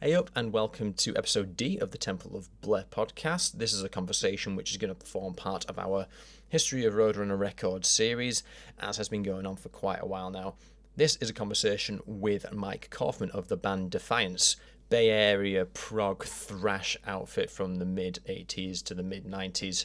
Hey up, and welcome to episode D of the Temple of Bleh podcast. This is a conversation which is going to form part of our History of Roadrunner Records series, as has been going on for quite a while now. This is a conversation with Mike Kaufmann of the band Defiance, Bay Area prog thrash outfit from the mid 80s to the mid 90s,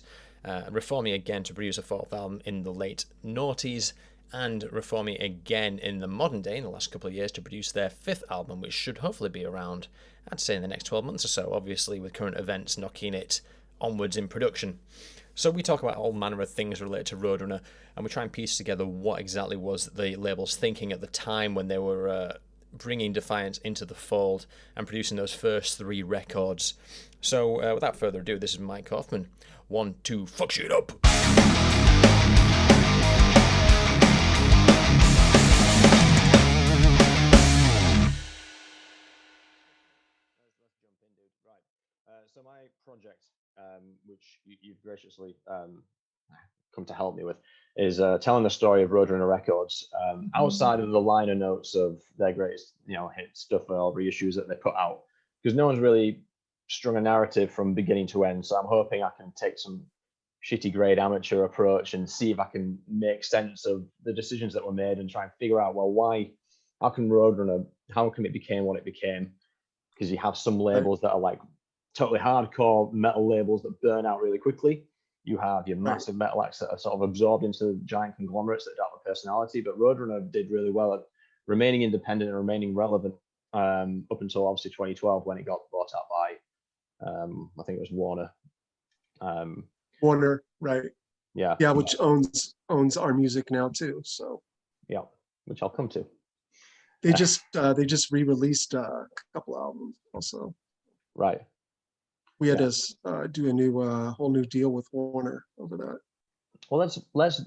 reforming again to produce a fourth album in the late noughties, and reforming again in the modern day in the last couple of years to produce their fifth album, which should hopefully be around, I'd say, in the next 12 months or so, obviously with current events knocking it onwards in production. So we talk about all manner of things related to Roadrunner, and we try and piece together what exactly was the label's thinking at the time when they were bringing Defiance into the fold and producing those first three records. So without further ado, this is Mike Kaufmann. 1, 2, fuck shit up! So my project, which you've graciously come to help me with, is telling the story of Roadrunner Records outside of the liner notes of their greatest, hit stuff or reissues that they put out, because no one's really strung a narrative from beginning to end. So I'm hoping I can take some shitty grade amateur approach and see if I can make sense of the decisions that were made and try and figure out, well, how can Roadrunner, how come it became what it became? Because you have some labels that are like totally hardcore metal labels that burn out really quickly. You have your massive metal acts that are sort of absorbed into giant conglomerates that don't have a personality. But Roadrunner did really well at remaining independent and remaining relevant up until obviously 2012 when it got bought out by, I think it was Warner. Warner, right? Yeah, which owns our music now too. So yeah, which I'll come to. They just re-released a couple albums also. Right. We had to do a whole new deal with Warner over that. Well, let's.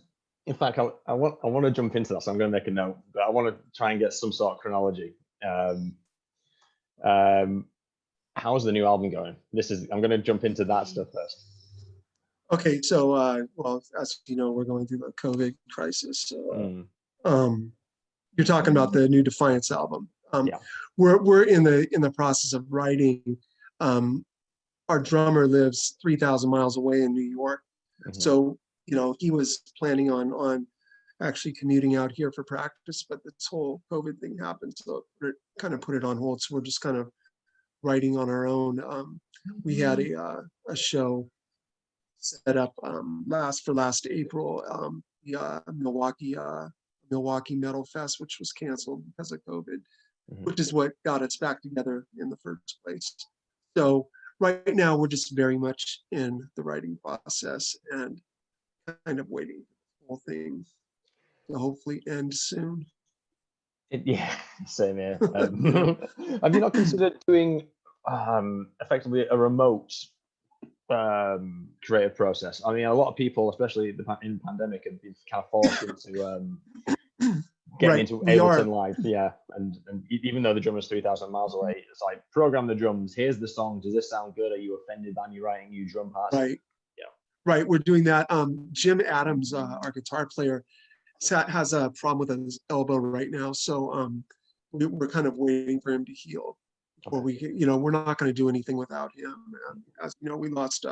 In fact, I want to jump into that, so I'm going to make a note. But I want to try and get some sort of chronology. How's the new album going? I'm going to jump into that stuff first. Okay, so well, as you know, we're going through the COVID crisis. So, you're talking about the new Defiance album. We're in the process of writing. Our drummer lives 3,000 miles away in New York, so he was planning on actually commuting out here for practice, but this whole COVID thing happened, so it kind of put it on hold. So we're just kind of writing on our own. We had a show set up last April, the Milwaukee Metal Fest, which was canceled because of COVID, which is what got us back together in the first place. So right now we're just very much in the writing process and kind of waiting for the whole thing to hopefully end soon. Same here. Have you not considered doing effectively a remote creative process? I mean, a lot of people, especially in the pandemic, have been kind of forced into getting into Ableton Live. Yeah, and even though the drummer's 3,000 miles away, it's like, program the drums. Here's the song. Does this sound good? Are you offended by me writing new drum parts? Right. Yeah. Right. We're doing that. Jim Adams, our guitar player, has a problem with his elbow right now, so we're kind of waiting for him to heal. Or we're not going to do anything without him. And as you know, we lost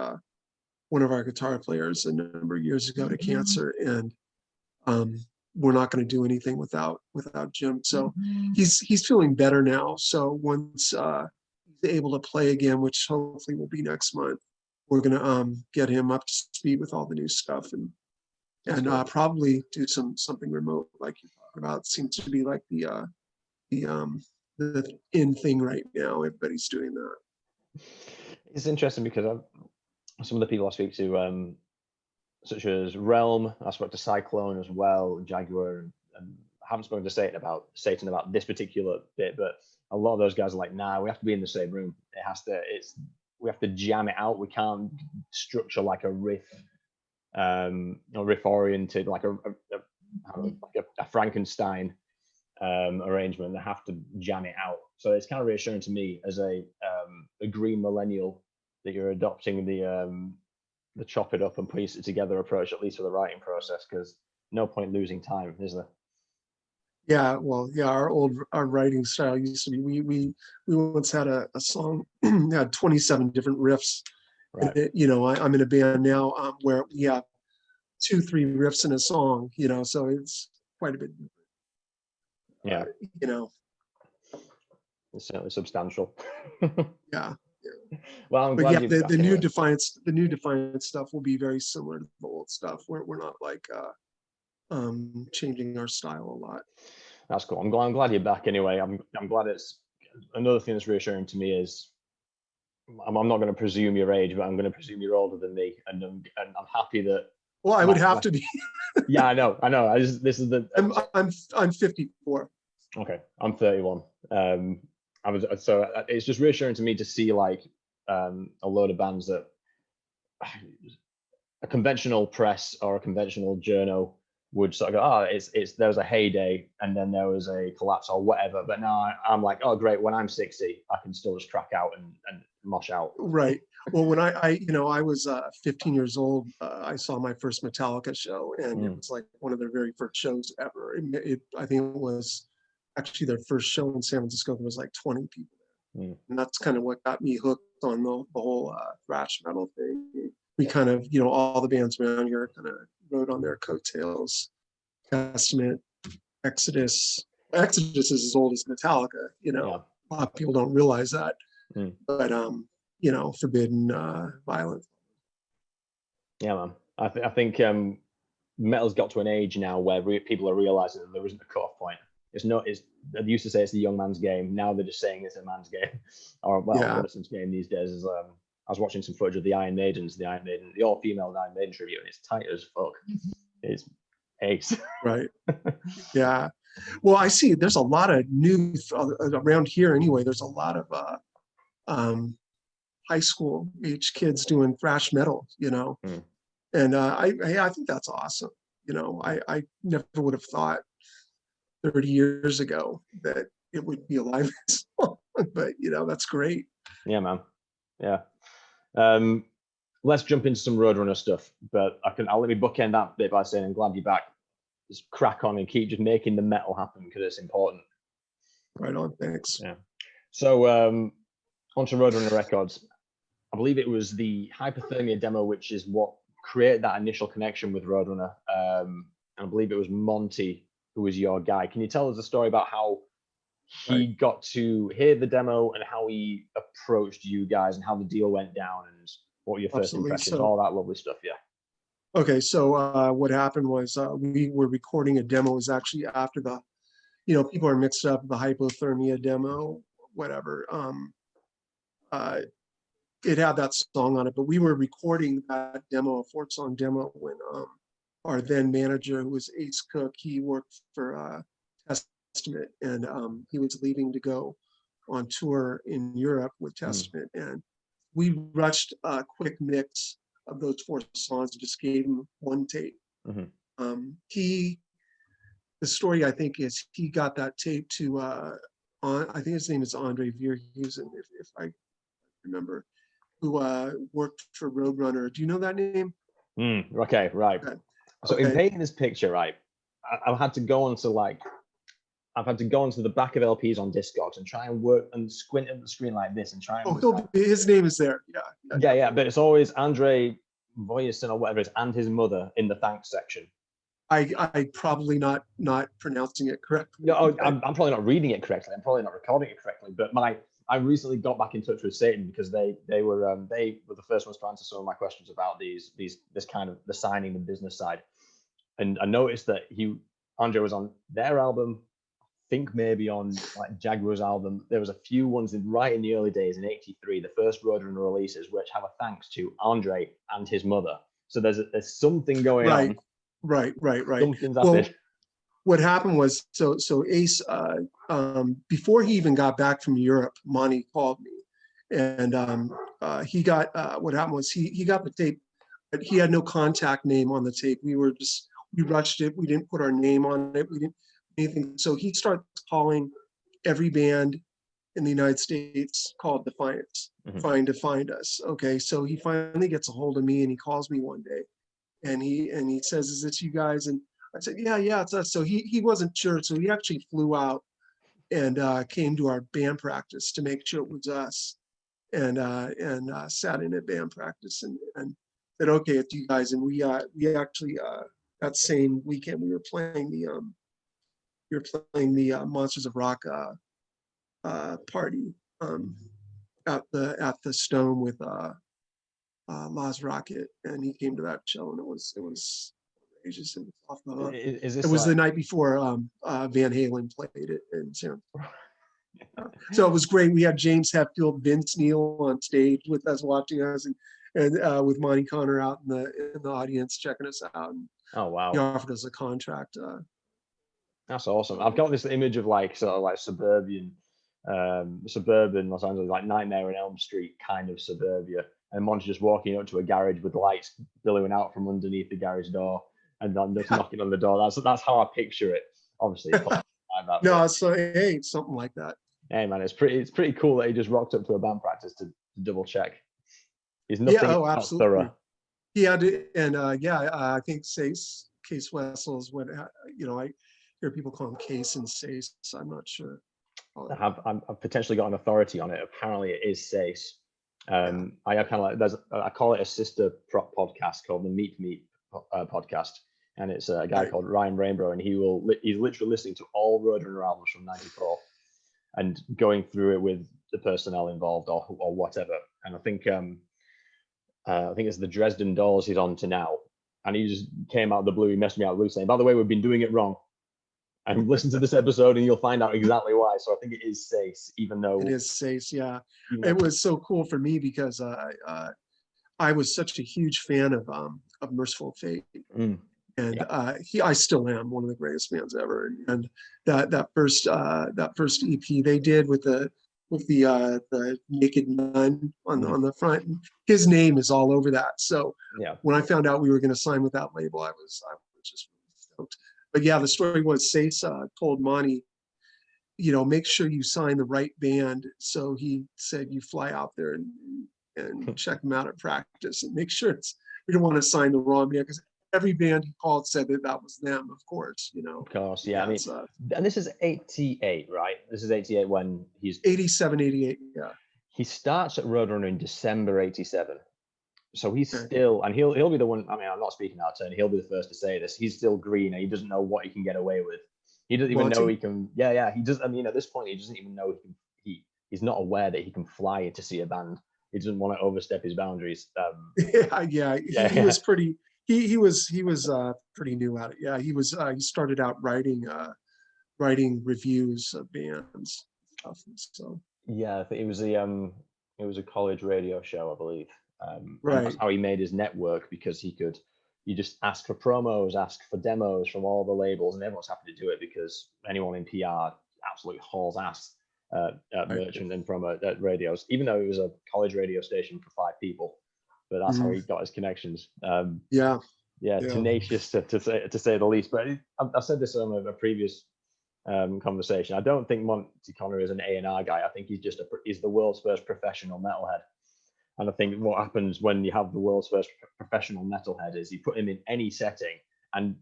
one of our guitar players a number of years ago to cancer, and we're not going to do anything without Jim. So he's feeling better now. So once he's able to play again, which hopefully will be next month, we're going to get him up to speed with all the new stuff and probably do something remote like you're talking about. It seems to be like the in thing right now. Everybody's doing that. It's interesting because some of the people I speak to, such as Realm, I spoke to Cyclone as well, Jaguar, and I haven't spoken to Satan about this particular bit, but a lot of those guys are like, nah, we have to be in the same room. We have to jam it out. We can't structure like a riff oriented, like a Frankenstein arrangement. They have to jam it out. So it's kind of reassuring to me as a green millennial that you're adopting the chop it up and piece it together approach, at least for the writing process, because no point losing time, is there? Yeah, well, yeah, our writing style used to be, we once had a song had 27 different riffs. Right. And I'm in a band now where we have 2-3 riffs in a song, so it's quite a bit. Yeah. You know, It's certainly substantial. yeah. Well, I'm But glad yeah, you're the back new anyway. Defiance stuff will be very similar to the old stuff. We're not like changing our style a lot. That's cool. I'm glad you're back anyway. I'm glad it's another thing that's reassuring to me is I'm not going to presume your age, but I'm going to presume you're older than me, and I'm happy that. Well, I would have to be. Yeah, I know. This is the. I'm 54. Okay, I'm 31. It's just reassuring to me to see like a load of bands that a conventional press or a conventional journo would sort of go, there was a heyday and then there was a collapse or whatever. But now I'm like, oh great, when I'm 60, I can still just crack out and mosh out. Right. Well, when I was 15 years old, I saw my first Metallica show, and it was like one of their very first shows ever. I think it was actually their first show in San Francisco. There was like 20 people there, and that's kind of what got me hooked on the whole thrash metal thing. We kind of, all the bands around here kind of rode on their coattails. Testament, Exodus. Exodus is as old as Metallica. Yeah. A lot of people don't realize that, but Forbidden, Violence. Yeah, man. I think metal's got to an age now where people are realizing that there isn't a cut-off point. They used to say it's the young man's game. Now they're just saying it's a man's game, or a person's game these days. I was watching some footage of the all-female Iron Maiden tribute, and it's tight as fuck. It's ace. Right. Yeah. Well, I see. There's a lot of new around here anyway. There's a lot of high school age kids doing thrash metal, and I think that's awesome. I never would have thought 30 years ago that it would be alive this long, but that's great. Yeah, man. Yeah. Let's jump into some Roadrunner stuff, but I'll let me bookend that bit by saying I'm glad you're back. Just crack on and keep just making the metal happen because it's important. Right on. Thanks. Yeah. So onto Roadrunner Records. I believe it was the Hypothermia demo, which is what created that initial connection with Roadrunner. And I believe it was Monty who was your guy. Can you tell us a story about how he got to hear the demo and how he approached you guys and how the deal went down and what were your first impressions, all that lovely stuff? Yeah. Okay, so what happened was we were recording a demo. It was actually after the, people are mixed up, the Hypothermia demo, whatever. It had that song on it, but we were recording that demo, a 4-song demo, when our then manager, who was Ace Cook, he worked for Testament, and he was leaving to go on tour in Europe with Testament, and we rushed a quick mix of those 4 songs and just gave him one tape. The story, I think, is he got that tape to I think his name is Andre Verhusen, if I remember, who worked for Roadrunner. Do you know that name? Okay, right. Okay. So in painting this picture, right, I've had to go onto the back of LPs on Discogs and try and work and squint at the screen like this and try and. His name is there. Yeah. But it's always Andre Voyerson or whatever it is, and his mother in the thanks section. I probably not pronouncing it correctly. No, I'm probably not reading it correctly. I'm probably not recording it correctly. But I recently got back in touch with Satan because they were the first ones to answer some of my questions about this kind of the signing and business side. And I noticed that Andre was on their album, I think maybe on like Jaguar's album. There was a few ones right in the early days in '83, the first Roadrunner releases, which have a thanks to Andre and his mother. So there's something going on. Right. Something's happened. What happened was, so Ace, before he even got back from Europe, Monty called me, and he got, what happened was he got the tape, but he had no contact name on the tape. We rushed it. We didn't put our name on it. We didn't anything. So he starts calling every band in the United States called Defiance, trying to find us. Okay, so he finally gets a hold of me and he calls me one day, and he says, "Is this you guys?" And I said, yeah, it's us. So he wasn't sure. So he actually flew out and came to our band practice to make sure it was us, and sat in at band practice and said, okay, it's you guys. And we actually that same weekend we were playing the Monsters of Rock party at the Stone with Laz Rocket, and he came to that show, and it was outrageous. It was off the hook. It was the night before Van Halen played it in San Francisco. So it was great. We had James Hetfield, Vince Neil on stage with us, watching us, and with Monty Connor out in the audience checking us out. And oh wow! He offered us a contract. That's awesome. I've got this image of like sort of like suburban Los Angeles, like Nightmare on Elm Street kind of suburbia, and Monty just walking up to a garage with lights billowing out from underneath the garage door, and then just knocking on the door. That's how I picture it. Obviously, no, so hey, something like that. Hey man, it's pretty cool that he just rocked up to a band practice to double check. He's nothing absolutely. Thorough. He had to, and I think Case Wessel is what I hear people call him Case and Sace. I'm not sure. I've potentially got an authority on it. Apparently, it is Sace. I have kind of like I call it a sister podcast called the Meet podcast, and it's a guy called Ryan Rainbow, and he's literally listening to all Roadrunner albums from '94 and going through it with the personnel involved or whatever. And I think it's the Dresden Dolls he's on to now, and he just came out of the blue. He messed me out of the blue saying, "By the way, we've been doing it wrong." And listen to this episode and you'll find out exactly why. So I think it is Sace, even though it is Sace. Yeah, it was so cool for me because I was such a huge fan of Merciful Fate, and I still am one of the greatest bands ever. And that first EP they did with the naked nun on the front, his name is all over that. So when I found out we were going to sign with that label, I was just really stoked. But yeah, the story was Sace told Monty, make sure you sign the right band. So he said, you fly out there and check them out at practice and make sure we don't want to sign the wrong band, because every band he called said that was them, of course, Of course, yeah. I mean, and this is 88, right? This is 88 when he's 87, 88, yeah. He starts at Roadrunner in December 87. So he's still, and he'll be the one. I mean, I'm not speaking out of turn. He'll be the first to say this. He's still green, and he doesn't know what he can get away with. He doesn't even know he can. Yeah. He does. I mean, at this point, he doesn't even know he's not aware that he can fly to see a band. He doesn't want to overstep his boundaries. He was pretty. He was pretty new at it. Yeah, he started out writing reviews of bands stuff. So yeah, I think it was a college radio show, I believe. Right. That's how he made his network, because you just ask for promos, ask for demos from all the labels, and everyone's happy to do it because anyone in PR absolutely hauls ass at merchant and promo at radios, even though it was a college radio station for 5 people. But that's how he got his connections. Tenacious to say the least. But I've said this on a previous conversation. I don't think Monty Connor is an A&R guy. I think he's the world's first professional metalhead. And I think what happens when you have the world's first professional metalhead is you put him in any setting and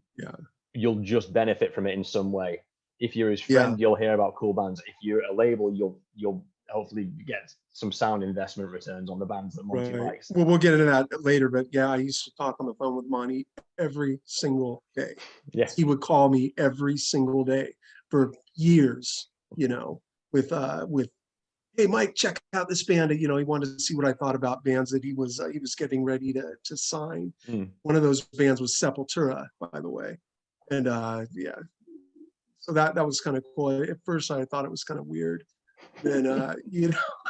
you'll just benefit from it in some way. If you're his friend, you'll hear about cool bands. If you're a label, you'll hopefully get some sound investment returns on the bands that Monty likes. Well, we'll get into that later, but yeah, I used to talk on the phone with Monty every single day. Yeah. He would call me every single day for years, with hey, Mike, check out this band. He wanted to see what I thought about bands that he was getting ready to sign. One of those bands was Sepultura, by the way. And so that was kind of cool. At first, I thought it was kind of weird. Then,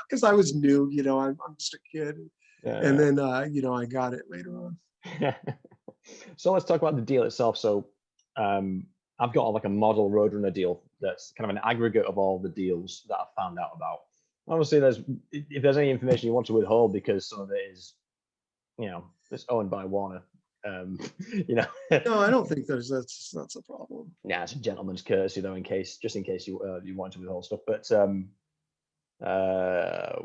because I was new, I'm just a kid. And then, I got it later on. So let's talk about the deal itself. So I've got like a model Roadrunner deal that's kind of an aggregate of all the deals that I've found out about. Obviously, if there's any information you want to withhold because some of it is, it's owned by Warner. No, I don't think that's a problem. Yeah, it's a gentleman's courtesy though, just in case you want to withhold stuff. But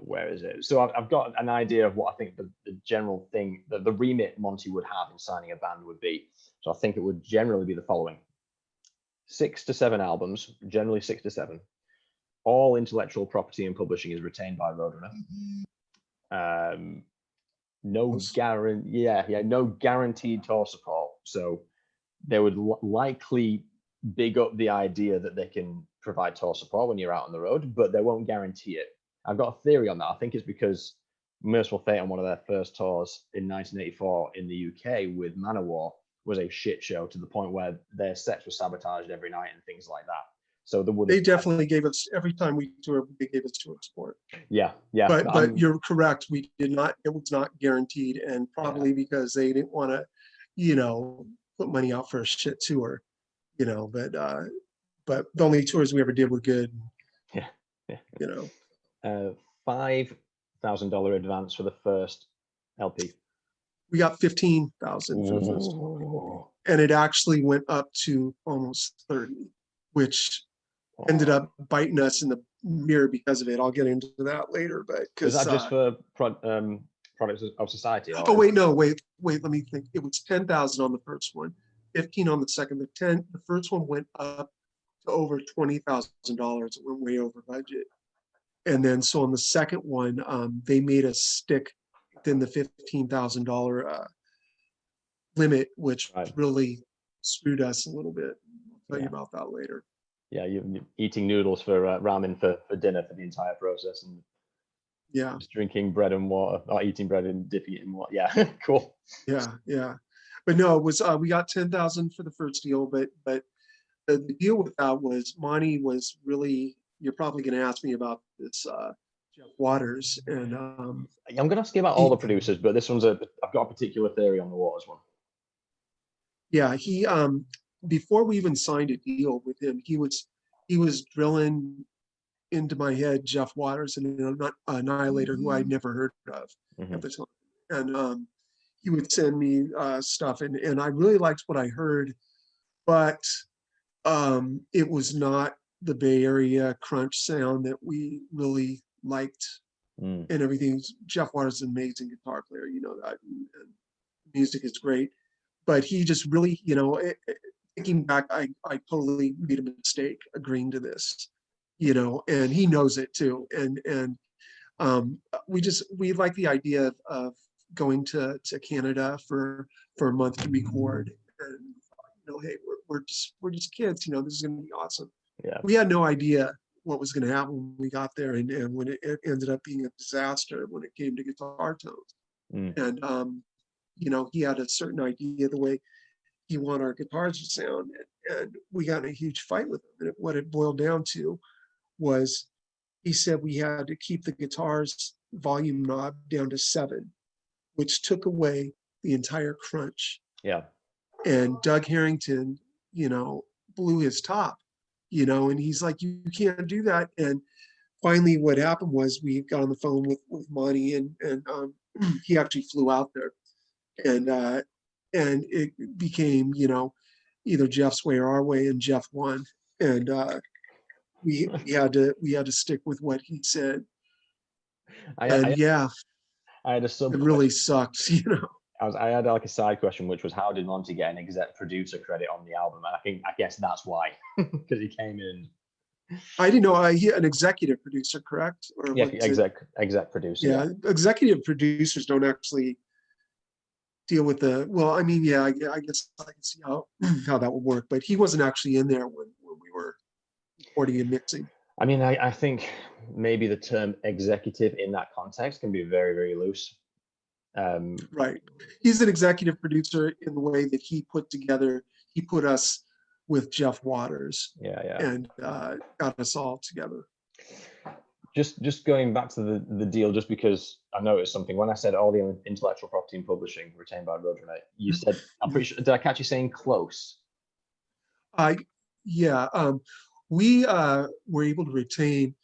where is it? So I've got an idea of what I think the general thing, the remit Monty would have in signing a band would be. So I think it would generally be the following. 6 to 7 albums, generally 6 to 7. All intellectual property and publishing is retained by Roadrunner. No guaranteed tour support. So they would likely big up the idea that they can provide tour support when you're out on the road, but they won't guarantee it. I've got a theory on that. I think it's because Merciful Fate on one of their first tours in 1984 in the UK with Manowar was a shit show to the point where their sets were sabotaged every night and things like that. So they definitely gave us, every time we toured, they gave us tour support. Yeah. But you're correct. We did not, it was not guaranteed, and probably because they didn't want to, put money out for a shit tour, but the only tours we ever did were good. Yeah. $5,000 advance for the first LP. We got 15,000 for the first one, and it actually went up to almost 30, which ended up biting us in the mirror because of it. I'll get into that later. But is that just for Products of Society? Oh wait, no, wait. Let me think. It was 10,000 on the first one, 15 on the second. The first one went up to over $20,000. It went way over budget. And then so on the second one, they made us stick within the $15,000 limit, which really screwed us a little bit. I'll tell you about that later. Yeah, you're eating noodles for ramen for dinner for the entire process, and just drinking bread and water, or eating bread and dipping it in water. Yeah, cool. Yeah. But no, it was we got 10,000 for the first deal, but the deal with that was Monty was really. You're probably going to ask me about this Jeff Waters, and I'm going to ask you about all the producers, but this one's I've got a particular theory on the Waters one. Yeah, he before we even signed a deal with him, he was drilling into my head Jeff Waters and Annihilator, who I'd never heard of at the time, and he would send me stuff, and I really liked what I heard, but it was not the Bay Area crunch sound that we really liked, and everything. Jeff Waters is an amazing guitar player, that, and music is great, but he just really, thinking back, I totally made a mistake agreeing to this, and he knows it too, and we like the idea of going to Canada for a month to record, and hey, we're just kids, this is going to be awesome. Yeah. We had no idea what was going to happen when we got there, and when it ended up being a disaster when it came to guitar tones. And he had a certain idea the way he wanted our guitars to sound, and we got in a huge fight with him. And what it boiled down to was he said we had to keep the guitar's volume knob down to 7, which took away the entire crunch. Yeah. And Doug Harrington, blew his top. And he's like, you can't do that. And finally what happened was we got on the phone with Monty, and he actually flew out there, and it became, either Jeff's way or our way, and Jeff won. And we had to stick with what he said. I had a it really sucked, I had like a side question, which was how did Monty get an exec producer credit on the album? And I guess that's why, because he came in. I didn't know an executive producer, correct? Or yeah, exec producer. Yeah, executive producers don't actually deal with the. Well, I mean, I guess I can see how that would work, but he wasn't actually in there when we were recording and mixing. I mean, I think maybe the term executive in that context can be very, very loose. Right. He's an executive producer in the way that he put us with Jeff Waters. Yeah. And got us all together. Just going back to the deal, just because I noticed something when I said all the intellectual property and publishing retained by Roadrunner, you said, I'm pretty sure, did I catch you saying close? Yeah. We were able to retain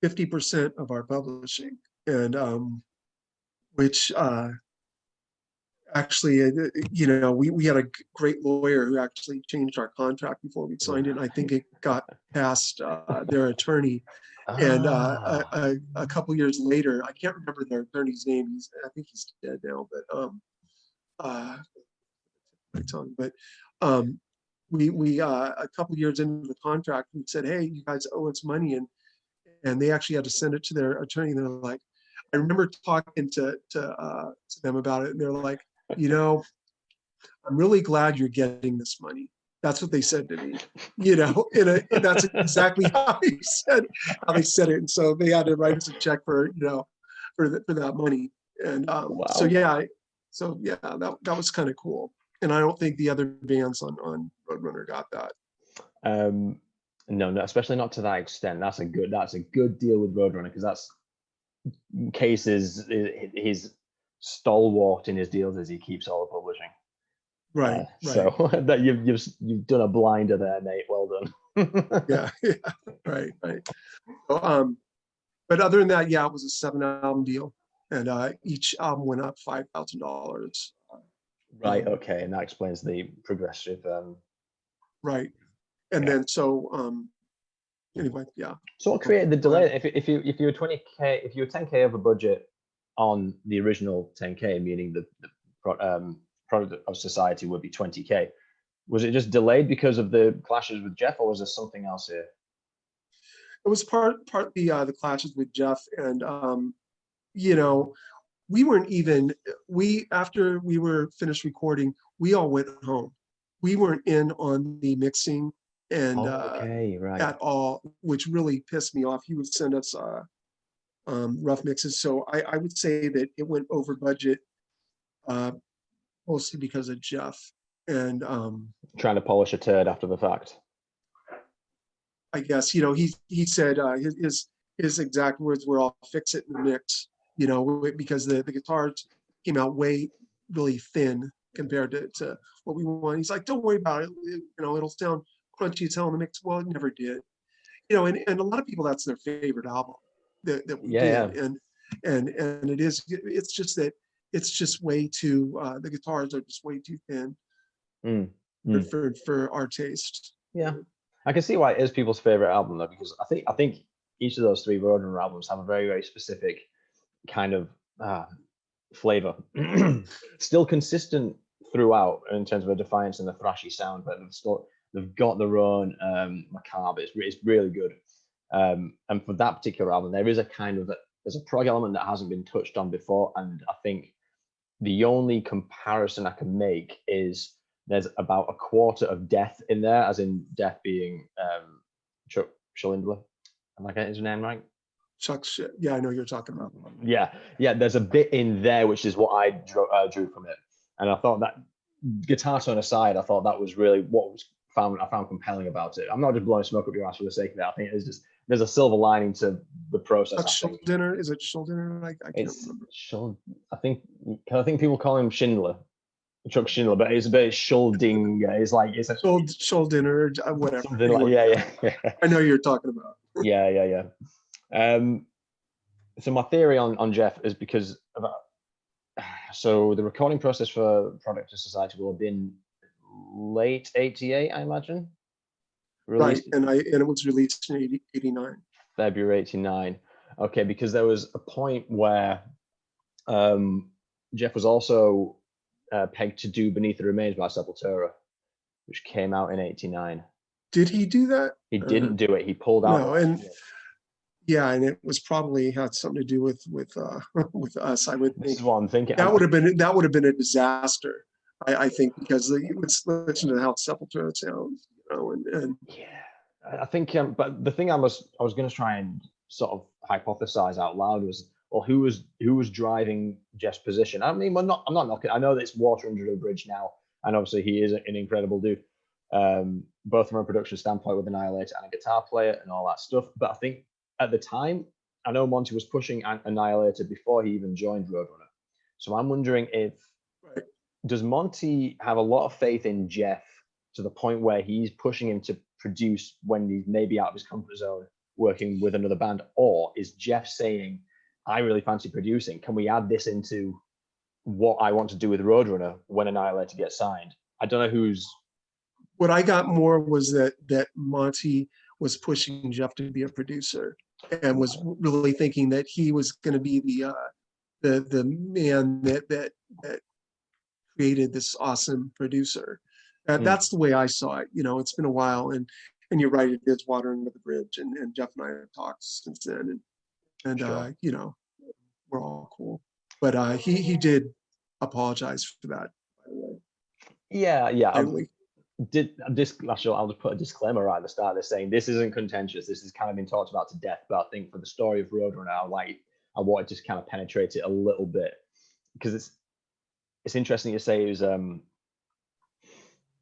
50% of our publishing, and which actually, we had a great lawyer who actually changed our contract before we signed it. And I think it got past their attorney. And a couple years later, I can't remember their attorney's name. I think he's dead now, but we a couple years into the contract, we said, hey, you guys owe us money, and they actually had to send it to their attorney. And they're like, I remember talking to them about it, and they're like, I'm really glad you're getting this money. That's what they said to me, and that's exactly how they said it. And so they had to write us a check for that money. And Wow. so that was kind of cool. And I don't think the other bands on Roadrunner got that. No, especially not to that extent. That's a good deal with Roadrunner, because that's Case's his stalwart in his deals is he keeps all the publishing. Right. So that you've done a blinder there, Nate. Well done. yeah. Right. So, but other than that, it was a 7-album deal, and each album went up $5,000. Right. Okay, and that explains the progressive. Right. And then anyway, yeah. So what created the delay? If you were 20K, if you were 10K over budget on the original 10K, meaning the product of Society would be 20K, was it just delayed because of the clashes with Jeff, or was there something else here? It was partly the clashes with Jeff, and we weren't even after we were finished recording, we all went home. We weren't in on the mixing and at all, which really pissed me off. He would send us rough mixes, so I would say that it went over budget, mostly because of Jeff and trying to polish a turd after the fact. I guess he said his exact words were, "I'll fix it in the mix," because the guitars came out really thin compared to what we want. He's like, "Don't worry about it. It'll sound crunchy as hell in the mix." Well, it never did. And a lot of people, that's their favorite album that we did. And it is. It's just that it's just way too. The guitars are just way too thin for our taste. Yeah, I can see why it is people's favorite album though, because I think each of those 3 Roadrunner albums have a very, very specific kind of flavor. Still consistent throughout in terms of a Defiance and the thrashy sound, but they've got their own macabre. It's really good. And for that particular album, there is there's a prog element that hasn't been touched on before, and I think the only comparison I can make is there's about a quarter of Death in there, as in Death being Chuck Schindler. Am I getting his name right? Chuck, yeah, I know you're talking about. Yeah. There's a bit in there which is what I drew from it, and I thought that, guitar tone aside, I thought that was really what I found compelling about it. I'm not just blowing smoke up your ass for the sake of it. I think there's a silver lining to the process. Dinner, is it Schindler? I can't remember. I think people call him Schindler, Chuck Schindler, but it's a bit Schulding. It's a Schuldiner, whatever. Something like, yeah. I know you're talking about. Yeah. So my theory on Jeff is because so the recording process for Product of Society will have been late 88, I imagine. Released, right, and it was released in 89. February 89. Okay, because there was a point where Jeff was also pegged to do Beneath the Remains by Sepultura, which came out in 89. Did he do that? He didn't do it. He pulled out. No, and it was probably had something to do with us. I would think. This is what I'm thinking. That would have been a disaster. I think, because let's listen to how Sepultura sounds, and yeah, I think. But the thing I was going to try and sort of hypothesize out loud was, well, who was driving Jeff's position? I mean, I'm not knocking. I know that it's water under the bridge now, and obviously he is an incredible dude, both from a production standpoint with Annihilator and a guitar player and all that stuff. But I think at the time, I know Monty was pushing Annihilator before he even joined Roadrunner. So I'm wondering does Monty have a lot of faith in Jeff to the point where he's pushing him to produce when he's maybe out of his comfort zone working with another band? Or is Jeff saying, I really fancy producing, can we add this into what I want to do with Roadrunner when Annihilator gets signed? I don't know who's... What I got more was that Monty was pushing Jeff to be a producer and was really thinking that he was going to be the man that created this awesome producer. That's the way I saw it. It's been a while, and you're right, it is water under the bridge, and Jeff and I have talked since then, and Sure. we're all cool. But he did apologize for that, by the way. Yeah, yeah. Finally. I'll just put a disclaimer right at the start. They're saying this isn't contentious. This has kind of been talked about to death. But I think for the story of Roadrunner, I wanted to kind of penetrate it a little bit, because it's interesting to say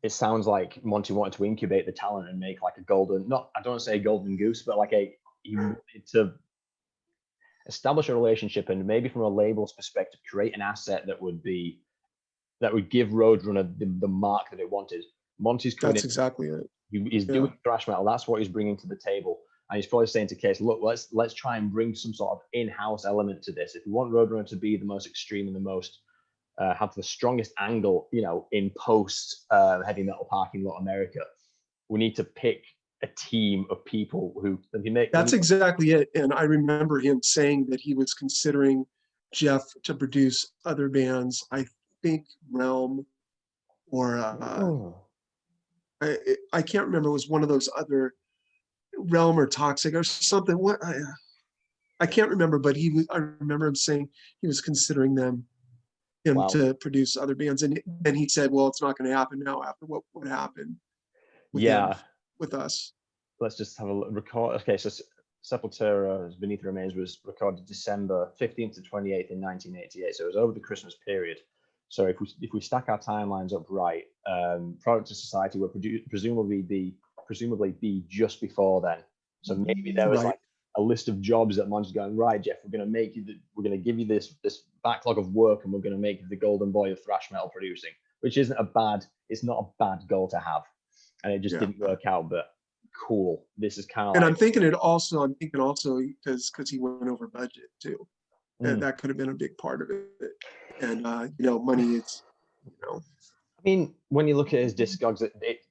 it sounds like Monty wanted to incubate the talent and make like a golden, not, I don't want to say a golden goose, but like he wanted to establish a relationship, and maybe from a label's perspective, create an asset that would give Roadrunner the mark that it wanted. Monty's coming That's exactly it. He's doing thrash metal. That's what he's bringing to the table. And he's probably saying to Case, look, let's try and bring some sort of in-house element to this. If we want Roadrunner to be the most extreme and the most have the strongest angle, in post heavy metal parking lot America, we need to pick a team of people who That's exactly it. And I remember him saying that he was considering Jeff to produce other bands. I think Realm, or I can't remember. It was one of those other, Realm or Toxic or something. What I can't remember, but I remember him saying he was considering him Wow. to produce other bands, and then he said, "Well, it's not going to happen now after what happened with him, with us." Let's just have a record. Okay, so Sepultura Beneath the Remains was recorded December 15th to 28th in 1988. So it was over the Christmas period. So if we stack our timelines up right, Product of Society would presumably be just before then. So maybe there was like a list of jobs that Monty's going, right, Jeff, we're going to give you this backlog of work, and we're going to make you the golden boy of thrash metal producing, which it's not a bad goal to have. And it just didn't work out, but cool. This is kind of and I'm thinking also because he went over budget too. That could have been a big part of it. And money is, I mean, when you look at his discogs,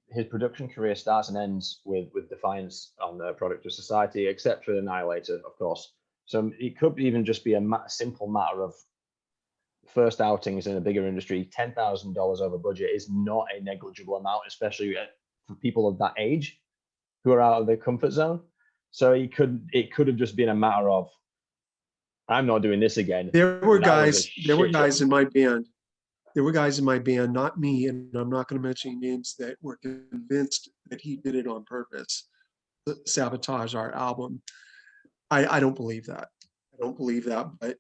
his production career starts and ends with Defiance on the Product of Society, except for Annihilator, of course. So it could even just be a simple matter of first outings in a bigger industry. $10,000 over budget is not a negligible amount, especially for people of that age who are out of their comfort zone. So it could have just been a matter of, I'm not doing this again. There were guys in my band. There were guys in my band, not me, and I'm not going to mention names, that were convinced that he did it on purpose to sabotage our album. I don't believe that. But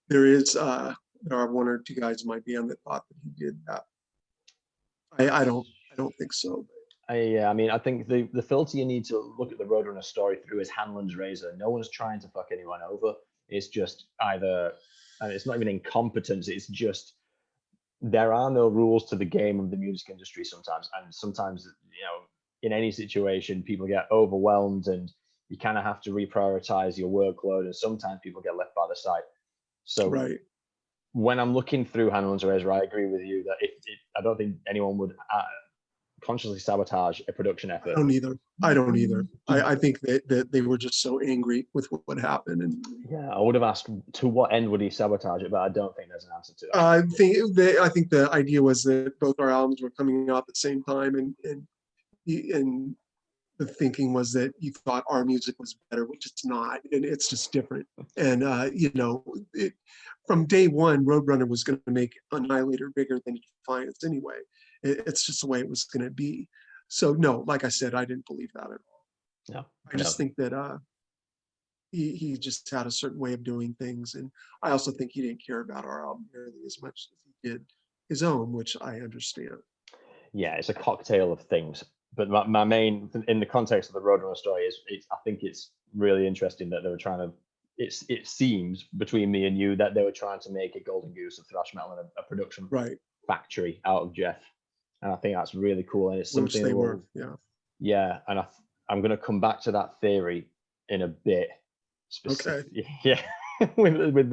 there are one or two guys in my band that thought that he did that. I don't think so. I mean, I think the filter you need to look at the Roadrunner story through is Hanlon's razor. No one's trying to fuck anyone over. It's just either, and it's not even incompetence. It's just, there are no rules to the game of the music industry sometimes. And sometimes, in any situation, people get overwhelmed, and you kind of have to reprioritize your workload. And sometimes people get left by the side. So when I'm looking through Hanlon's razor, I agree with you that I don't think anyone would consciously sabotage a production effort. I don't either. I think that they were just so angry with what happened. And I would have asked to what end would he sabotage it, but I don't think there's an answer to it. I think the idea was that both our albums were coming out at the same time, and the thinking was that he thought our music was better, which it's not, and it's just different. And from day one, Roadrunner was going to make Annihilator bigger than Defiance anyway. It's just the way it was going to be. So no, like I said, I didn't believe that at all. No, I just think that he just had a certain way of doing things, and I also think he didn't care about our album nearly as much as he did his own, which I understand. Yeah, it's a cocktail of things. But my main, in the context of the Roadrunner story, is I think it's really interesting that they were trying to. It seems between me and you that they were trying to make a golden goose of thrash metal and a production factory out of Jeff, and I think that's really cool. And it's something they were, yeah. And I'm going to come back to that theory in a bit. Okay. Yeah, with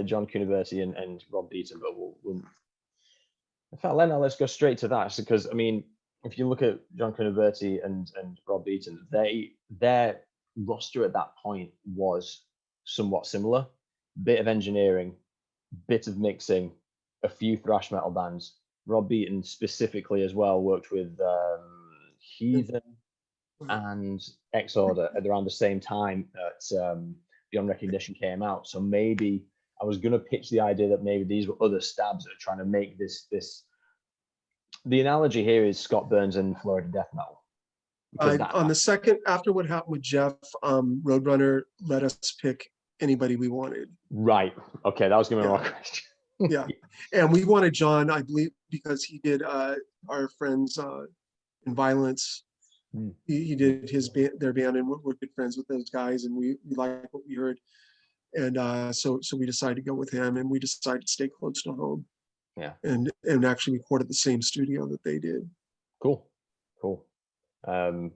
John Cuniversi and Rob Beaton, but we'll in fact, let's go straight to that, because I mean, if you look at John Cuniversi and Rob Beaton, their roster at that point was somewhat similar. Bit of engineering, bit of mixing, a few thrash metal bands, Rob Beaton specifically as well worked with Heathen and X Order at around the same time that Beyond Recognition came out. So maybe I was going to pitch the idea that maybe these were other stabs at trying to make this. The analogy here is Scott Burns and Florida Death Metal. On the second, after what happened with Jeff, Roadrunner let us pick anybody we wanted. Right. Okay, that was going to be my question. Yeah, and we wanted John, I believe, because he did our friends in Violence. He did their band, and we're good friends with those guys, and we liked what we heard, and so we decided to go with him, and we decided to stay close to home. Yeah, and actually record at the same studio that they did. Cool. And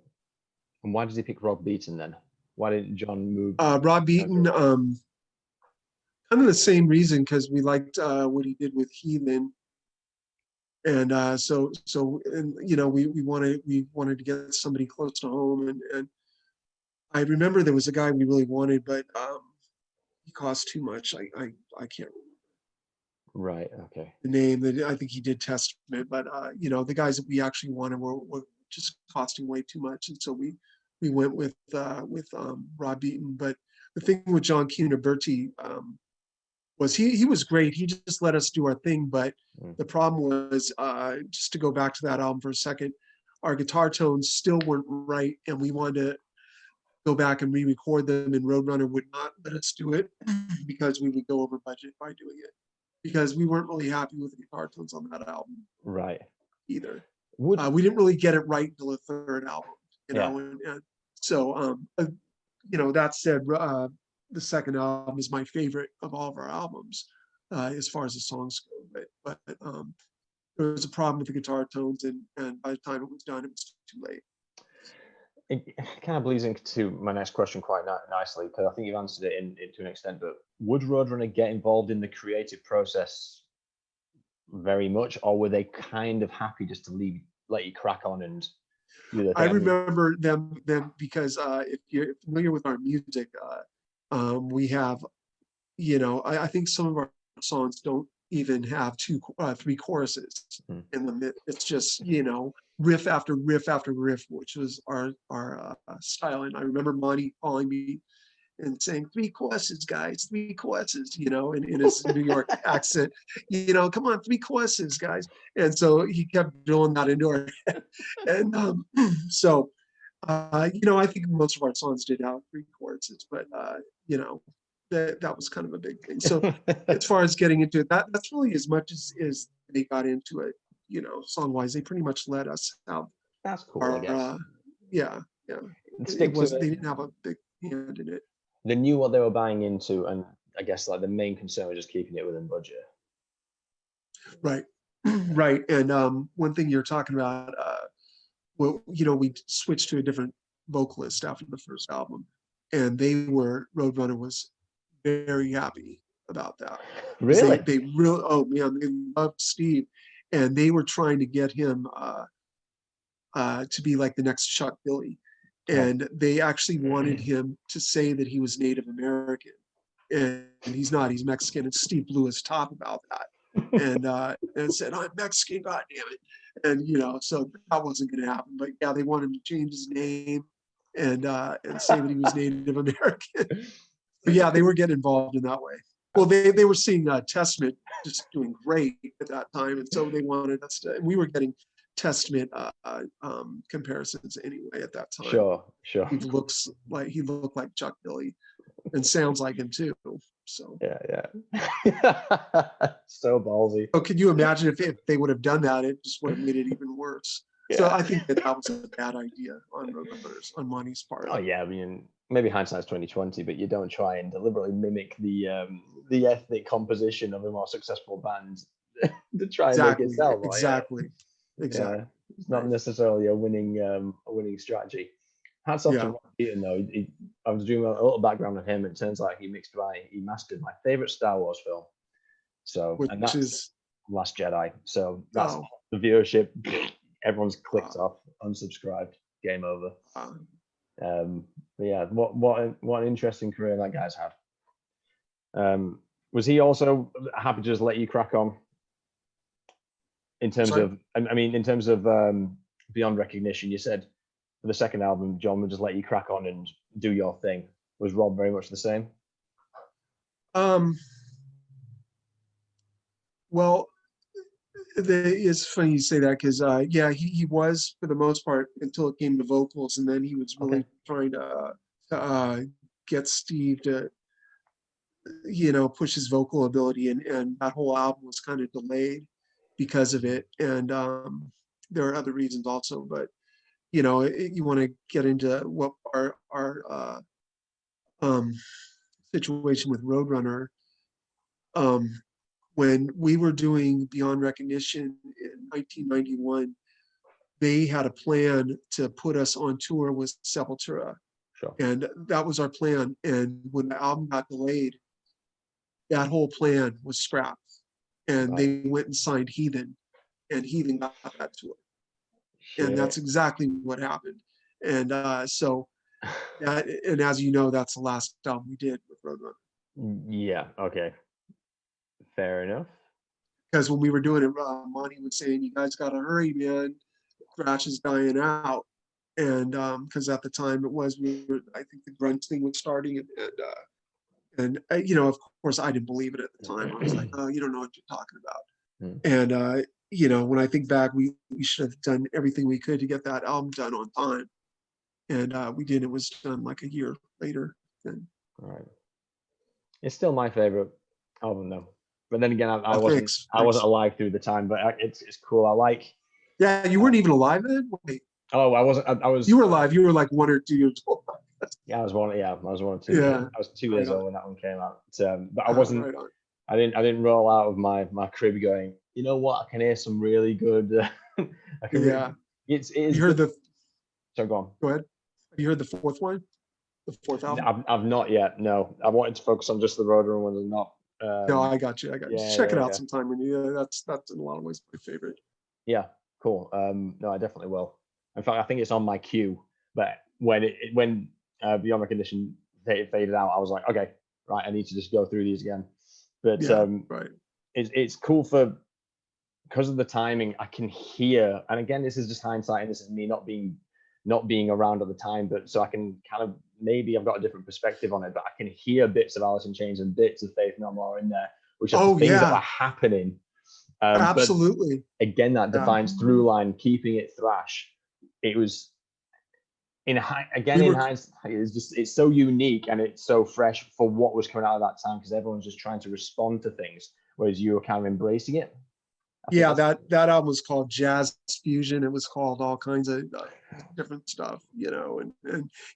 why did he pick Rob Beaton then? Why didn't John move? Rob Beaton, kind of the same reason, because we liked what he did with Heathen, and so you know, we wanted to get somebody close to home, and I remember there was a guy we really wanted, but he cost too much. I can't remember. Right. Okay. The name that I think he did Testament, but you know, the guys that we actually wanted were just costing way too much, and so we went with Rob Beaton. But the thing with John Cuniberti was he was great. He just let us do our thing, but the problem was, just to go back to that album for a second, our guitar tones still weren't right, and we wanted to go back and re-record them, and Roadrunner would not let us do it because we would go over budget by doing it, because we weren't really happy with the guitar tones on that album. Right. Either. We didn't really get it right until the third album, you know, and so, you know, that said, the second album is my favorite of all of our albums, as far as the songs go, but there was a problem with the guitar tones, and by the time it was done, it was too late. It kind of bleeds into my next question quite nicely, because I think you've answered it to an extent, but would Roadrunner get involved in the creative process very much, or were they kind of happy just to let you crack on and do the thing? I remember them because if you're familiar with our music, we have, you know, I think some of our songs don't even have three choruses in them. It's just, you know, riff after riff after riff, which was our style. And I remember Monty calling me and saying, 3 choruses, guys, 3 choruses, you know, in his New York accent, you know, come on, 3 choruses, guys. And so he kept doing that into our head. And so, you know, I think most of our songs did have 3 choruses, but, you know, that was kind of a big thing. So as far as getting into it, that's really as much as they got into it, you know, song-wise. They pretty much let us have. That's cool, I guess. Yeah. They didn't have a big hand in it. They knew what they were buying into, and I guess like the main concern was just keeping it within budget. Right. Right. And one thing you're talking about, well, you know, we switched to a different vocalist after the first album, and Roadrunner was very happy about that. Really? They really, oh man, they loved Steve, and they were trying to get him to be like the next Chuck Billy. And they actually wanted him to say that he was Native American, and he's not. He's Mexican. And Steve blew his top about that, and said, "I'm Mexican, God damn it!" And you know, so that wasn't going to happen. But yeah, they wanted him to change his name and say that he was Native American. But yeah, they were getting involved in that way. Well, they were seeing Testament just doing great at that time, and so they wanted us to. And we were getting Testament comparisons anyway at that time. Sure. He looked like Chuck Billy, and sounds like him too. So yeah. So ballsy. So could you imagine if they would have done that? It just would have made it even worse. Yeah. So I think that was a bad idea on Roadrunner's, on Monty's part. Oh yeah, I mean, maybe hindsight's 2020, but you don't try and deliberately mimic the ethnic composition of a more successful band to try and make it sell. Exactly. Yeah, it's not necessarily a winning strategy. Hats off to Rob Beaton though. I was doing a little background on him, and it turns out he mastered my favorite Star Wars film. So, and that's Last Jedi. So that's the viewership. Everyone's clicked off, unsubscribed, game over. But yeah, what an interesting career that guy's had. Was he also happy to just let you crack on? in terms of, I mean, in terms of Beyond Recognition, you said for the second album, John would just let you crack on and do your thing. Was Rob very much the same? Well, it's funny you say that because yeah, he was for the most part until it came to vocals, and then he was really trying to get Steve to push his vocal ability, and that whole album was kind of delayed because of it. And there are other reasons also, but you want to get into what our situation with Roadrunner. When we were doing Beyond Recognition in 1991, they had a plan to put us on tour with Sepultura. Sure. And that was our plan. And when the album got delayed, that whole plan was scrapped. And they went and signed Heathen, and Heathen got that tour. And that's exactly what happened. And so that, and as you know, that's the last album we did with Roadrunner. Yeah. Okay. Fair enough. Because when we were doing it, Monty was saying, "You guys got to hurry, man. Thrash is dying out." And because at the time it was, I think the grunge thing was starting, and of course I didn't believe it at the time. I was like, "Oh, you don't know what you're talking about." And when I think back, we should have done everything we could to get that album done on time, and we did. It was done like a year later. Then. All right. It's still my favorite album though. But then again, I wasn't alive through the time, but it's cool. I like. Yeah, you weren't even alive then. Wait. Oh, I wasn't. I was. You were alive. You were like 1 or 2 years old. Yeah, I was 1. Yeah, I was 1 or 2. Yeah, I was 2 years old when that one came out. But I wasn't. Right on. I didn't roll out of my crib going, you know what? I can hear some really good. It's. You heard the. So go on. Go ahead. Have you heard the fourth one? The fourth album? I've not yet. No, I wanted to focus on just the Roadrunner ones and not. No, I got you. Check it out sometime. When that's in a lot of ways my favorite. Yeah, cool. No, I definitely will. In fact, I think it's on my queue. But when Beyond Recognition faded out, I was like, okay, right, I need to just go through these again. But right. It's cool because of the timing. I can hear, and again, this is just hindsight, and this is me not being around at the time, but so I can kind of, maybe I've got a different perspective on it, but I can hear bits of Alice in Chains and bits of Faith No More in there, which are things that are happening. Absolutely. But again, that Defiance through line, keeping it thrash. It was in hindsight, it's so unique and it's so fresh for what was coming out of that time, because everyone's just trying to respond to things, whereas you were kind of embracing it. Yeah, that album was called Jazz Fusion. It was called all kinds of different stuff, and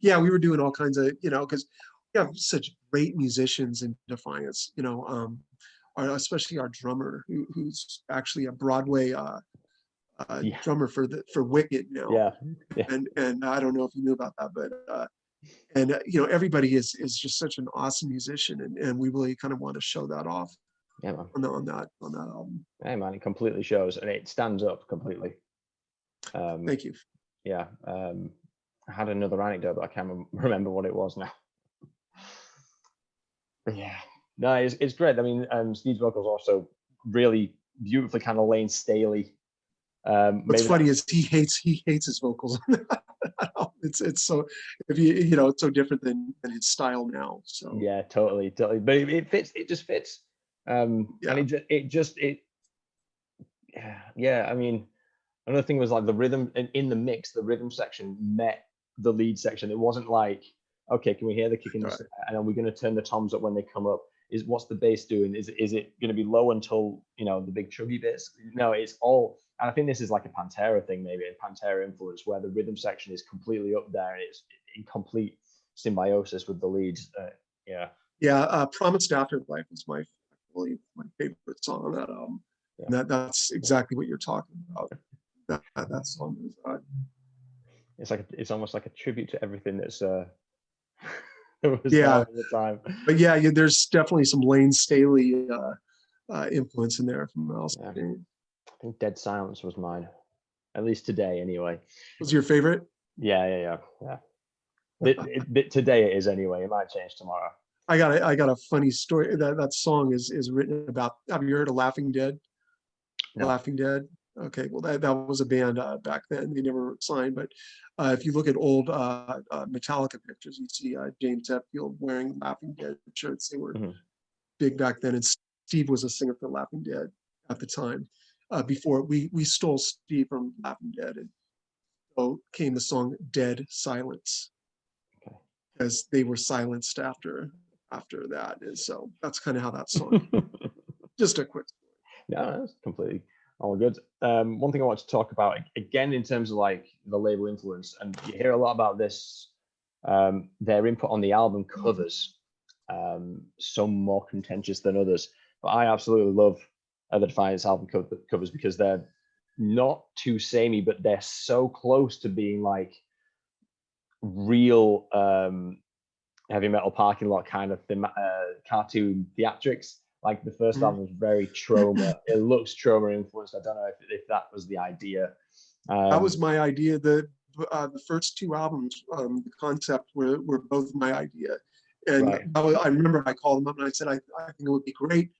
yeah, we were doing all kinds of, because we have such great musicians in Defiance, especially our drummer, who's actually a Broadway drummer for Wicked now. Yeah. And I don't know if you knew about that, but everybody is just such an awesome musician, and we really kind of want to show that off. Yeah, man. On that album. Hey, man, it completely shows, and it stands up completely. Thank you. Yeah, I had another anecdote, but I can't remember what it was now. But yeah, no, it's great. I mean, Steve's vocals also really beautifully kind of Lane Staley. What's funny is he hates his vocals. It's so, if it's so different than his style now. So yeah, totally. But it fits. It just fits. And I mean, another thing was like the rhythm in the mix, the rhythm section met the lead section. It wasn't like, okay, can we hear the kick and are we going to turn the toms up when they come up? What's the bass doing? Is it going to be low until the big chuggy bits? No, it's all, and I think this is like a Pantera thing, maybe a Pantera influence, where the rhythm section is completely up there and it's in complete symbiosis with the leads. Promised Afterlife was my favorite song on that album. Yeah. And that's exactly what you're talking about. That song is it's almost like a tribute to everything that's at the time. But yeah, there's definitely some Lane Staley influence in there from Alice. I think Dead Silence was mine, at least today anyway. Was your favorite? Yeah. Today it is anyway. It might change tomorrow. I got a funny story. That song is written about. Have you heard of Laughing Dead? No. Laughing Dead. Okay, well that was a band back then. They never signed, but if you look at old Metallica pictures, you see James Hetfield wearing Laughing Dead shirts. They were big back then, and Steve was a singer for Laughing Dead at the time. Before we stole Steve from Laughing Dead, and so came the song "Dead Silence," because they were silenced after that, and so that's kind of how that song. Just a quick story. Yeah, that's completely all good. One thing I want to talk about again in terms of like the label influence, and you hear a lot about this, their input on the album covers, some more contentious than others, but I absolutely love the Defiance album covers because they're not too samey, but they're so close to being like real heavy metal parking lot kind of cartoon theatrics. Like the first album was very Troma. It looks Troma influenced. I don't know if that was the idea. That was my idea. The first two albums, the concept were both my idea. And right. I remember I called them up and I said, I think it would be great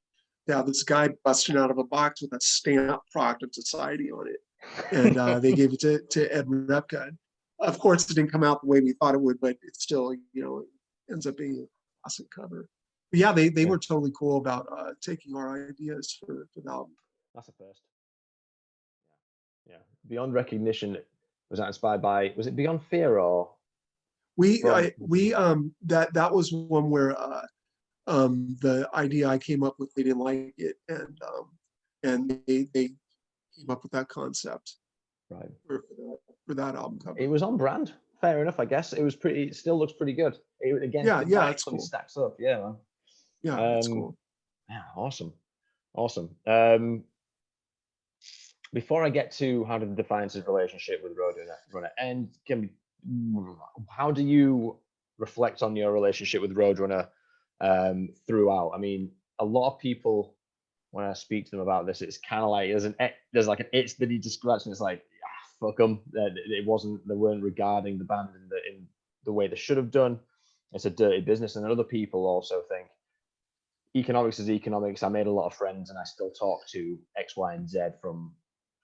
to have this guy busting out of a box with a stamp Product of Society on it. And they gave it to Ed Repka. Of course, it didn't come out the way we thought it would, but it still, ends up being a classic cover. But yeah, they were totally cool about taking our ideas for the album. That's a first. Yeah. Beyond Recognition, was that inspired by, was it Beyond Fear or? That was one where the idea I came up with, they didn't like it, and they came up with that concept. Right. For that album cover. It was on brand. Fair enough, I guess. It was pretty. It still looks pretty good. It's cool. Stacks up. Yeah, man. Yeah, it's cool. Yeah, awesome. Before I get to how did Defiance's relationship with Roadrunner end, how do you reflect on your relationship with Roadrunner throughout? I mean, a lot of people, when I speak to them about this, it's kind of like there's like an itch that he just scratched, and it's like, fuck them. They weren't regarding the band in the way they should have done. It's a dirty business. And other people also think economics is economics. I made a lot of friends and I still talk to X, Y, and Z from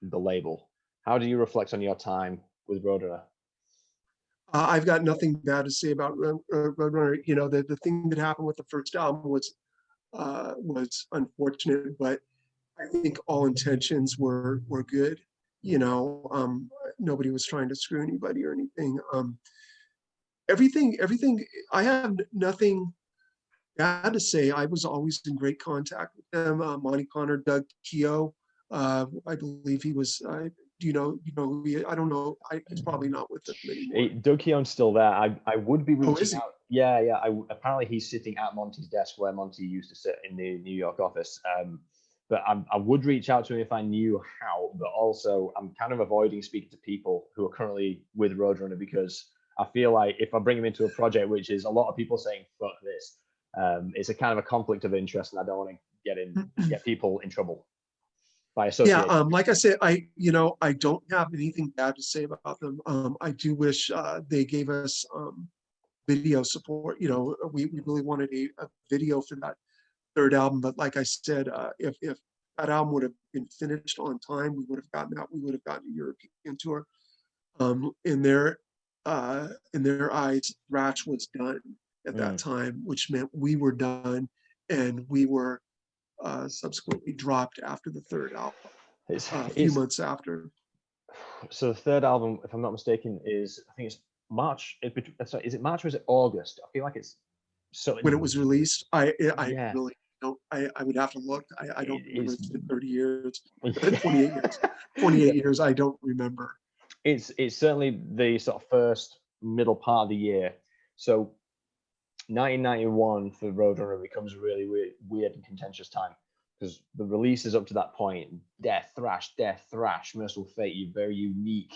the label. How do you reflect on your time with Roadrunner? I've got nothing bad to say about Roadrunner. The thing that happened with the first album was unfortunate, but I think all intentions were good. Nobody was trying to screw anybody or anything. Everything. I have nothing bad to say. I was always in great contact with them. Monty Connor, Doug Keogh. I believe he was. I don't know. He's probably not with them anymore. Doug Keogh's still there. I would be reaching out. He? Yeah. Apparently he's sitting at Monty's desk where Monty used to sit in the New York office. But I would reach out to him if I knew how. But also, I'm kind of avoiding speaking to people who are currently with Roadrunner because I feel like if I bring him into a project, which is a lot of people saying "fuck this," it's a kind of a conflict of interest, and I don't want to get people in trouble by association. Yeah, like I said, I don't have anything bad to say about them. I do wish they gave us video support. We really wanted a video for that third album, but like I said, if that album would have been finished on time, we would have gotten out. We would have gotten a European tour. In their eyes, thrash was done at that time, which meant we were done, and we were subsequently dropped after the third album. A few months after. So the third album, if I'm not mistaken, I think it's March. Sorry, is it March or is it August? I feel like it's so. When it was released, I really don't. I would have to look. I don't remember. It's been 30 years, 28 years. 28 years. I don't remember. It's certainly the sort of first middle part of the year. So 1991 for Roadrunner becomes a really weird and contentious time because the releases up to that point, death thrash, Merciful Fate, you're very unique.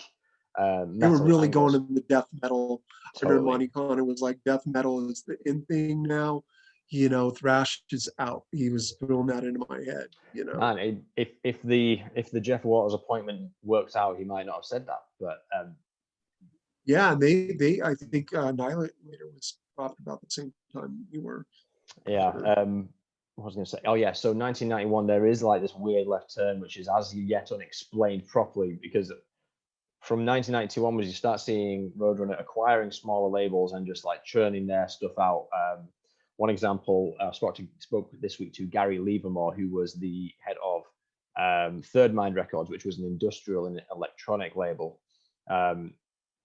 They were really going to the death metal. Totally. Monty Connor was like, death metal is the in thing now. Thrash is out. He was throwing that into my head. Man, if the Jeff Waters appointment works out, he might not have said that. But yeah, they I think Annihilator was dropped about the same time we were. Yeah. what was I going to say? Oh yeah, so 1991, there is like this weird left turn, which is as yet unexplained properly, because from 1992 onwards, you start seeing Roadrunner acquiring smaller labels and just like churning their stuff out. One example, I spoke this week to Gary Livermore, who was the head of Third Mind Records, which was an industrial and electronic label.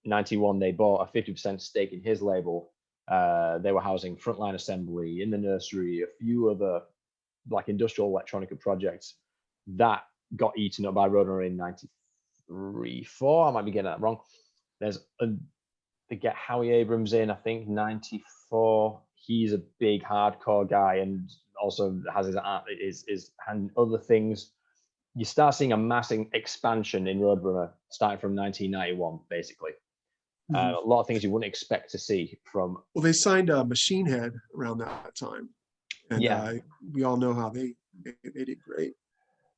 91, they bought a 50% stake in his label. They were housing Frontline Assembly, In the Nursery, a few other like industrial electronica projects that got eaten up by Roadrunner in 93, 4. I might be getting that wrong. They get Howie Abrams in, I think, 94. He's a big hardcore guy and also has his and other things. You start seeing a massive expansion in Roadrunner starting from 1991, basically. A lot of things you wouldn't expect to see from. Well, they signed Machine Head around that time, and we all know how they did great.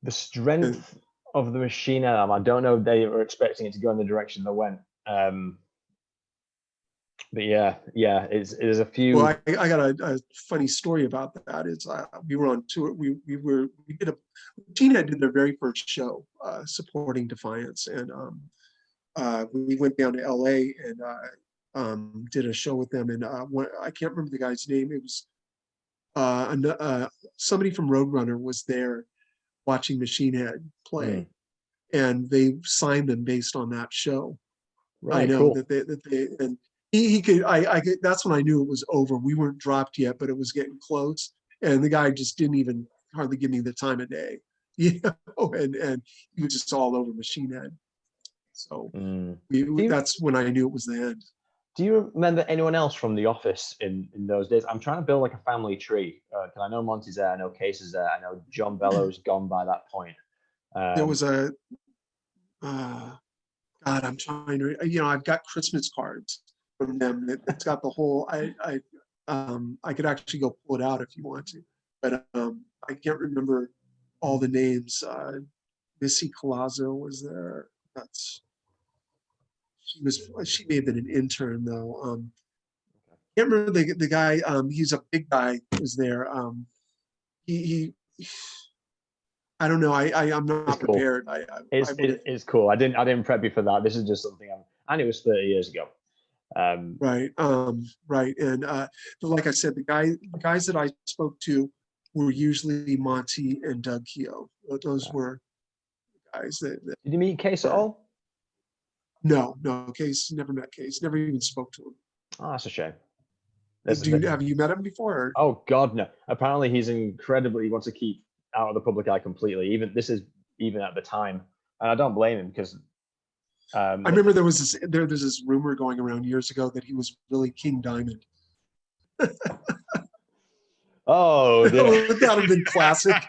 The strength of the Machine Head album, I don't know if they were expecting it to go in the direction they went. But yeah, there's a few. Well, I got a funny story about that. Is we were on tour. We did a Machine Head did their very first show supporting Defiance, and we went down to LA and did a show with them. And I can't remember the guy's name. It was somebody from Roadrunner was there watching Machine Head play, and they signed them based on that show. Right, I know cool. that they and he could. I could. That's when I knew it was over. We weren't dropped yet, but it was getting close. And the guy just didn't even hardly give me the time of day, you know. And he was just all over Machine Head. So that's when I knew it was the end. Do you remember anyone else from The Office in those days? I'm trying to build like a family tree. I know Monty's there, I know Case is there, I know John Bellows gone by that point. There was a, God, I'm trying to, I've got Christmas cards from them. It's got the whole, I could actually go pull it out if you want to, but I can't remember all the names. Missy Colazzo was there. She may have been an intern though. I can't remember the guy. He's a big guy. Was there? He I don't know. I'm not prepared. It's cool. I didn't prep you for that. This is just something I knew it was 30 years ago. Right. Right. And like I said, the guys that I spoke to were usually Monty and Doug Keogh. Those were guys that. Did you meet Case at all? No, Case, never met Case, never even spoke to him. Oh, that's a shame. Have you met him before? Or? Oh God, no. Apparently he wants to keep out of the public eye completely. Even at the time. And I don't blame him because I remember there's this rumor going around years ago that he was really King Diamond. Oh, that would have been classic.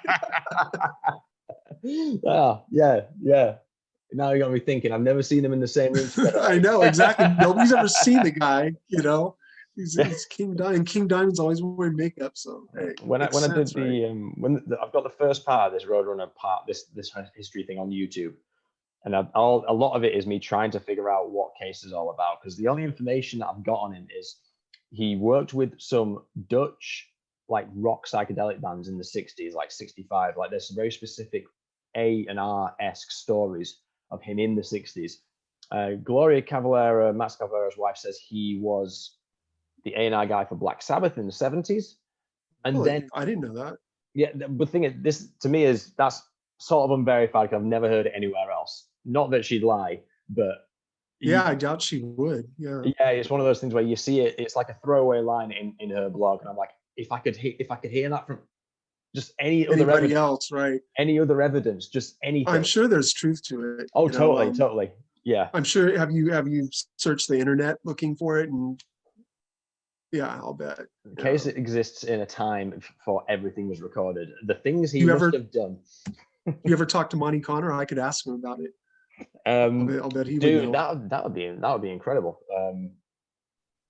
Yeah. Now you got me thinking. I've never seen them in the same room together. I know, exactly. Nobody's ever seen the guy, He's King Diamond. King Diamond's always wearing makeup, so hey, when I did I've got the first part of this Roadrunner this history thing on YouTube, and a lot of it is me trying to figure out what Case is all about, because the only information that I've got on him is he worked with some Dutch like rock psychedelic bands in the 60s, like 65. Like there's some very specific A&R-esque stories of him in the 60s. Gloria Cavalera, Max Cavalera's wife, says he was the A&R guy for Black Sabbath in the 70s. And then I didn't know that. Yeah, the thing is, this to me that's sort of unverified because I've never heard it anywhere else. Not that she'd lie, but I doubt she would. Yeah, it's one of those things where you see it. It's like a throwaway line in her blog, and I'm like, if I could hear that from just anybody else, right? Any other evidence, just anything. I'm sure there's truth to it. Oh, totally. Yeah. I'm sure. Have you searched the internet looking for it? And yeah, I'll bet. Case it exists in a time before everything was recorded. The things he must have done. You ever talk to Monty Connor? I could ask him about it. I'll bet he would know. That would be incredible.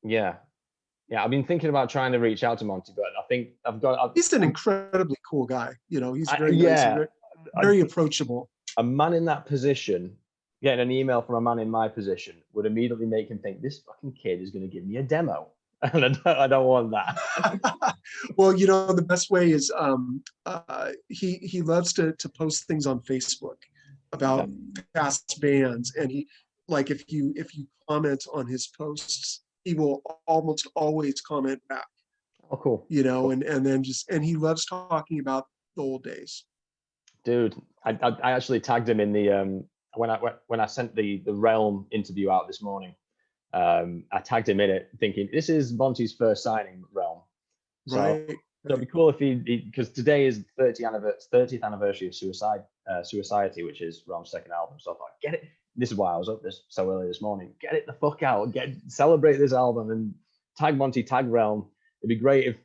Yeah. I've been thinking about trying to reach out to Monty, but I think he's an incredibly cool guy. He's very nice, very approachable. A man in that position, getting an email from a man in my position would immediately make him think, this fucking kid is going to give me a demo. and I don't want that. Well, you know, the best way is he loves to post things on Facebook about past bands, and he like if you comment on his posts, he will almost always comment back. Oh, cool. You know, cool. and then and he loves talking about the old days. Dude, I actually tagged him in the when I sent the Realm interview out this morning. I tagged him in it, thinking this is Monty's first signing, Realm. So, right. So it'd be cool if he because today is 30th anniversary of Suiciety, which is Realm's second album. So I thought, get it. This is why I was up so early this morning. Get it the fuck out. Celebrate this album and tag Monty, tag Realm. It'd be great if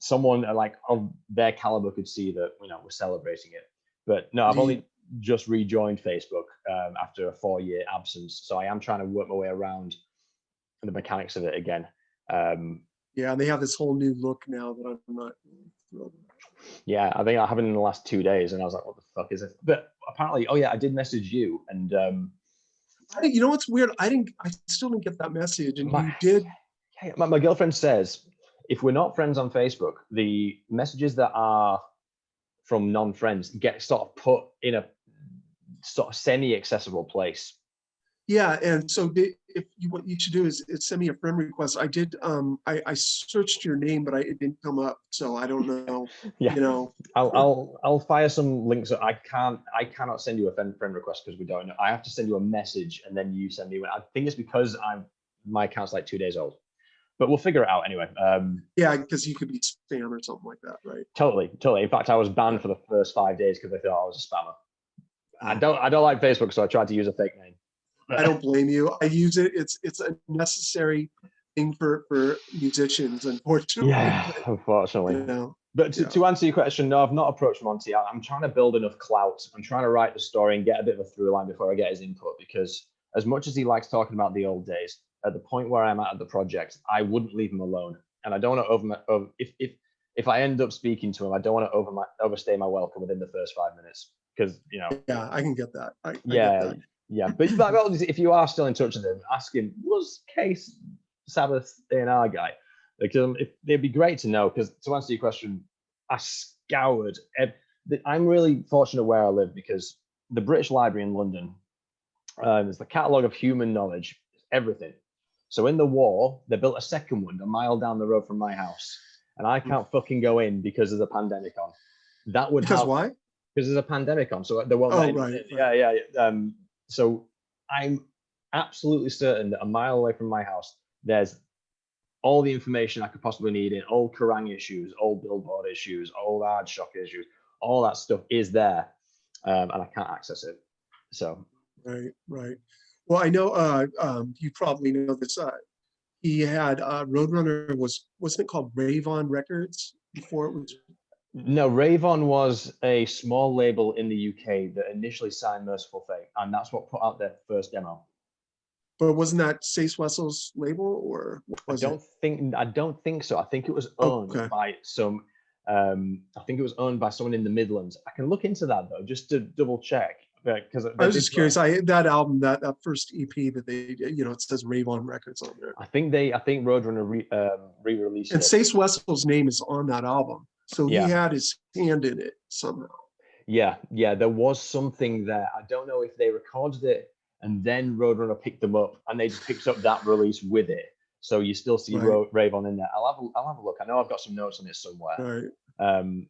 someone like of their caliber could see that, you know, we're celebrating it. But no, I've only just rejoined Facebook after a 4-year absence, so I am trying to work my way around the mechanics of it again. Yeah, they have this whole new look now that I'm not thrilled about. Yeah, I think I haven't in the last 2 days, and I was like, what the fuck is it? But apparently, oh yeah, I did message you, and you know what's weird? I still didn't get that message, and you did. My girlfriend says if we're not friends on Facebook, the messages that are from non-friends get sort of put in a sort of semi-accessible place. Yeah, and so what you should do is send me a friend request. I did. I searched your name, but it didn't come up, so I don't know. Yeah, you know, I'll fire some links. I cannot send you a friend request because we don't know. I have to send you a message, and then you send me one. I think it's because my account's like 2 days old, but we'll figure it out anyway. Yeah, because you could be spam or something like that, right? Totally. In fact, I was banned for the first 5 days because they thought I was a spammer. I don't like Facebook, so I tried to use a fake name. I don't blame you. I use it. It's a necessary thing for musicians, unfortunately. Yeah, unfortunately. You know, but to answer your question, no, I've not approached Monty. I'm trying to build enough clout. I'm trying to write the story and get a bit of a through line before I get his input, because as much as he likes talking about the old days, at the point where I'm at the project, I wouldn't leave him alone. And I don't want to if I end up speaking to him, I don't want to overstay my welcome within the first 5 minutes, because, you know. Yeah, I can get that. I get that. Yeah, but if you are still in touch with him, ask him, was Case Sabbath A&R guy? Because it'd be great to know, because to answer your question, I scoured. I'm really fortunate where I live, because the British Library in London is the catalogue of human knowledge, everything. So in the war, they built a second one a mile down the road from my house, and I can't fucking go in because there's a pandemic on. That would because why? Because there's a pandemic on, so they won't. Oh, right. Yeah. So I'm absolutely certain that a mile away from my house, there's all the information I could possibly need in old Kerrang issues, old Billboard issues, old Aardschok issues, all that stuff is there, and I can't access it. So. Right. Well, I know you probably know this. He had Roadrunner wasn't it called Ravon Records before it was? No, Ravon was a small label in the UK that initially signed Merciful Fate, and that's what put out their first demo. But wasn't that Cease Wessel's label, or was I don't think so. I think it was owned by some. I think it was owned by someone in the Midlands. I can look into that though, just to double check. Because I was just curious. That album, that first EP that they, it says Ravon Records on there. I think Roadrunner re-released it. And Cease Wessel's name is on that album. So he had his hand in it somehow. Yeah, there was something there. I don't know if they recorded it and then Roadrunner picked them up and they just picked up that release with it. So you still see Ravon in there. I'll have a look. I know I've got some notes on it somewhere. Right.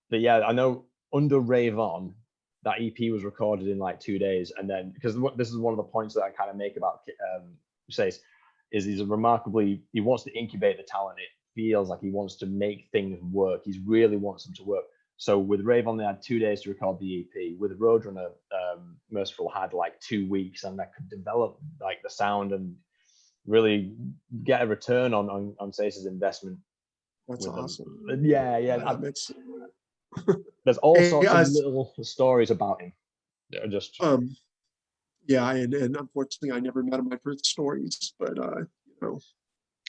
But yeah, I know under Ravon, that EP was recorded in like 2 days. And then, because this is one of the points that I kind of make about Cease, is he wants to incubate the talent. It feels like he wants to make things work. He really wants them to work. So with Ravon, they had 2 days to record the EP. With Roadrunner, Merciful had like 2 weeks, and that could develop like the sound and really get a return on Cease's investment. That's awesome. Yeah. There's all sorts of little stories about him that are just. And unfortunately, I never met him. I've heard stories, but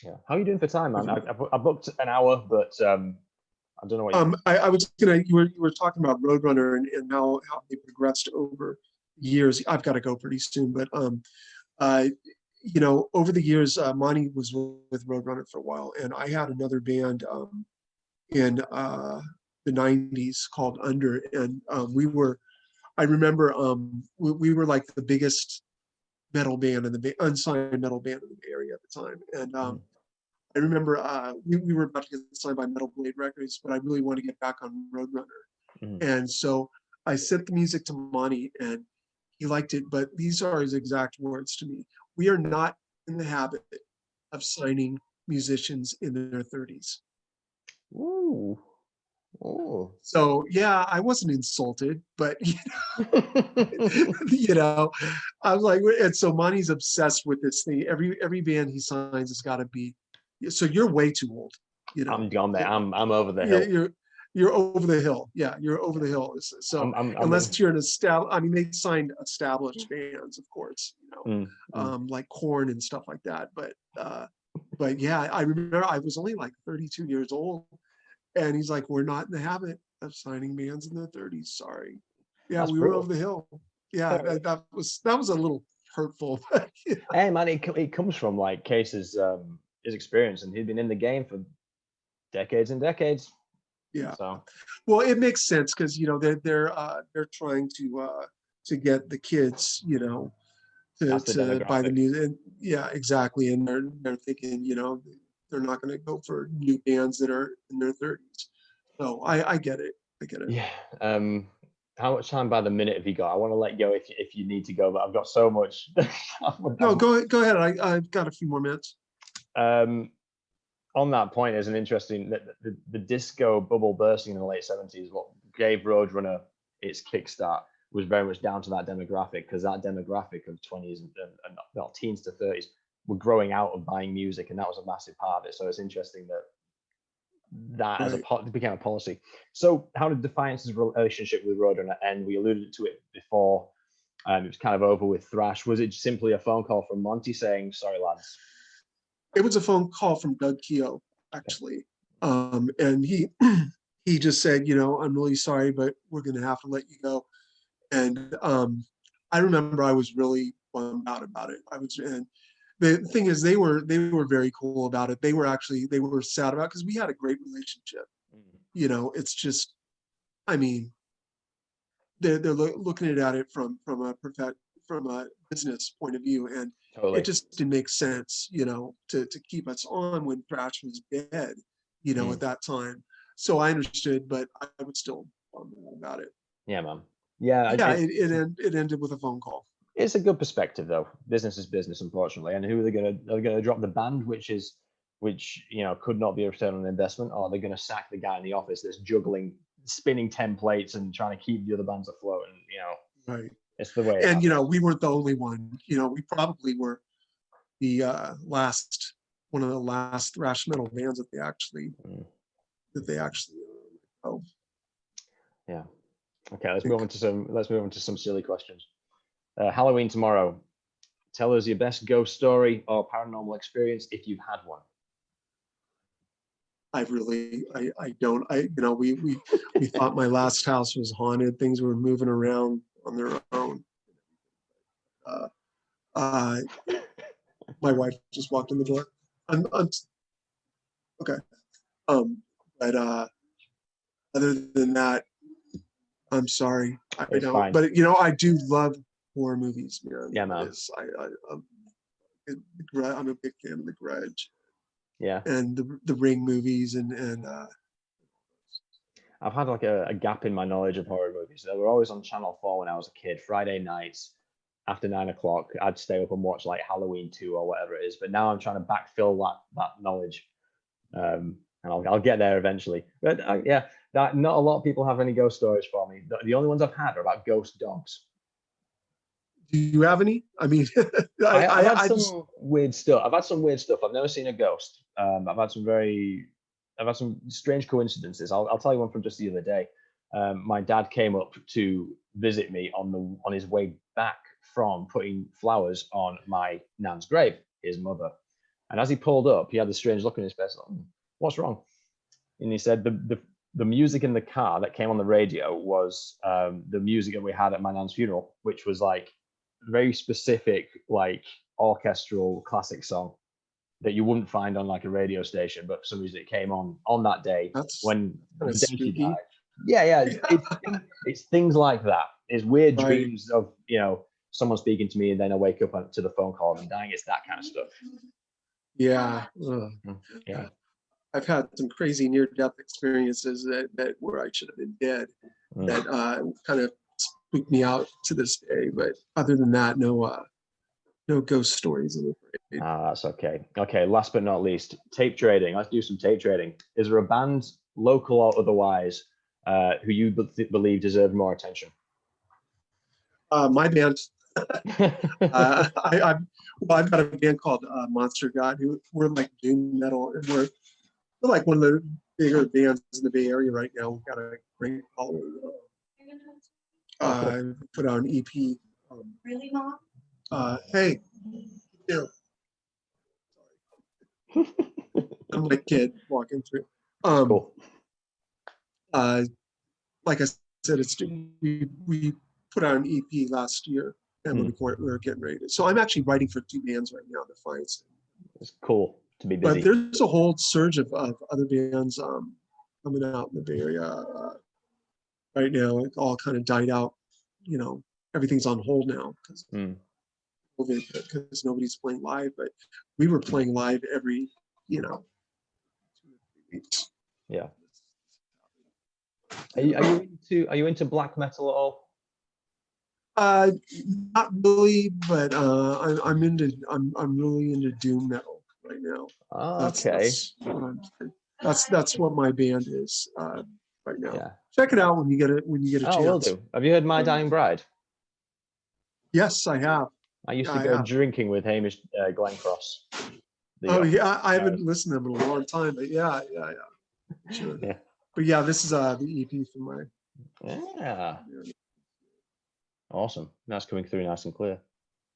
Yeah. How are you doing for time, man? I booked an hour, but I don't know what. I was gonna. You were talking about Roadrunner and how they progressed over years. I've got to go pretty soon, but over the years, Monty was with Roadrunner for a while, and I had another band in the 90s called Under, and I remember we were like the biggest metal band in the unsigned metal band in the area at the time. And I remember we were about to get signed by Metal Blade Records, but I really wanted to get back on Roadrunner. And so I sent the music to Monty and he liked it, but these are his exact words to me. We are not in the habit of signing musicians in their 30s. Ooh. Oh. So yeah, I wasn't insulted, but I was like, and so Monty's obsessed with this thing. Every band he signs has got to be. So you're way too old. I'm gone there. I'm over the hill. You're over the hill. Yeah, you're over the hill. So unless you're an they signed established bands, of course. Like Korn and stuff like that. But yeah, I remember I was only like 32 years old. And he's like, we're not in the habit of signing bands in their 30s. Sorry. Yeah, that's brutal. Were over the hill. Yeah, that was a little hurtful. Hey man, it comes from like Case's his experience, and he'd been in the game for decades and decades. Yeah. So, well, it makes sense because they're trying to get the kids, to buy the music. And, yeah, exactly. And they're thinking, they're not going to go for new bands that are in their 30s. So I get it. Yeah. How much time by the minute have you got? I want to let you go if you need to go, but I've got so much. No, go ahead. I've got a few more minutes. On that point, there's an interesting the disco bubble bursting in the late 70s. What gave Roadrunner its kickstart was very much down to that demographic, because that demographic of 20s and teens to 30s were growing out of buying music, and that was a massive part of it. So it's interesting that as it became a policy. So how did Defiance's relationship with Roadrunner end? We alluded to it before. It was kind of over with thrash. Was it simply a phone call from Monty saying, sorry lads? It was a phone call from Doug Keogh, actually. And he just said, I'm really sorry, but we're going to have to let you go. And I remember I was really bummed out about it. And the thing is, they were very cool about it. They were sad about it because we had a great relationship. It's just, they're looking at it from a business point of view, and it just didn't make sense, to keep us on when thrash was dead, at that time. So I understood, but I would still bummed about it. Yeah, man. Yeah. It ended with a phone call. It's a good perspective, though. Business is business, unfortunately. And who are they going to drop the band, which could not be a return on investment, or they're going to sack the guy in the office that's spinning 10 plates and trying to keep the other bands afloat. And right, it's the way. And we weren't the only one. We probably were the one of the last thrash metal bands that they actually oh. Yeah. Okay, let's move on to some silly questions. Halloween tomorrow. Tell us your best ghost story or paranormal experience if you've had one. I don't. We thought my last house was haunted. Things were moving around on their own. My wife just walked in the door. I'm okay. But other than that, I'm sorry. I don't. Fine. But I do love horror movies, man. Yeah, man. I'm a big fan of The Grudge. Yeah. And the Ring movies and. I've had like a gap in my knowledge of horror movies. They were always on Channel 4 when I was a kid. Friday nights after 9 o'clock, I'd stay up and watch like Halloween 2 or whatever it is. But now I'm trying to backfill that knowledge, and I'll get there eventually. But not a lot of people have any ghost stories for me. The only ones I've had are about ghost dogs. Do you have any? I mean, I've had some weird stuff. I've never seen a ghost. I've had some strange coincidences. I'll tell you one from just the other day. My dad came up to visit me on his way back from putting flowers on my nan's grave, his mother. And as he pulled up, he had this strange look in his face. Like, what's wrong? And he said the music in the car that came on the radio was the music that we had at my nan's funeral, which was like very specific, like orchestral classic song that you wouldn't find on like a radio station, but for some reason it came on that day. That's when the day spooky. she died. Yeah. It's things like that. It's weird dreams of, someone speaking to me, and then I wake up to the phone call and I'm dying. It's that kind of stuff. Yeah. Yeah. I've had some crazy near-death experiences that where I should have been dead. That kind of spooked me out to this day. But other than that, no ghost stories, I'm afraid. That's okay. Okay, last but not least, tape trading. Let's do some tape trading. Is there a band, local or otherwise, who you believe deserved more attention? My band. I've got a band called Monster God, who we're like doom metal, and we're like one of the bigger bands in the Bay Area right now. We've got a great following. Put out an EP. Really, Mom? Hey, you know, I'm my kid walking through. Cool. Like I said, we put out an EP last year, and we're getting ready to. So I'm actually writing for 2 bands right now, Defiance. It's cool to be busy. But there's a whole surge of other bands coming out in the Bay Area right now. It all kind of died out. Everything's on hold now because nobody's playing live. But we were playing live every 2 or 3 weeks. Yeah. Are you into black metal at all? Not really, but I'm really into doom metal right now. Okay. That's what my band is right now. Yeah. Check it out when you get a chance. Will do. Have you heard My Dying Bride? Yes, I have. I used to go drinking with Hamish Glencross. I haven't listened to them in a long time, but yeah. Sure. Yeah. But yeah, this is the EP from my. Yeah. Awesome. That's coming through nice and clear.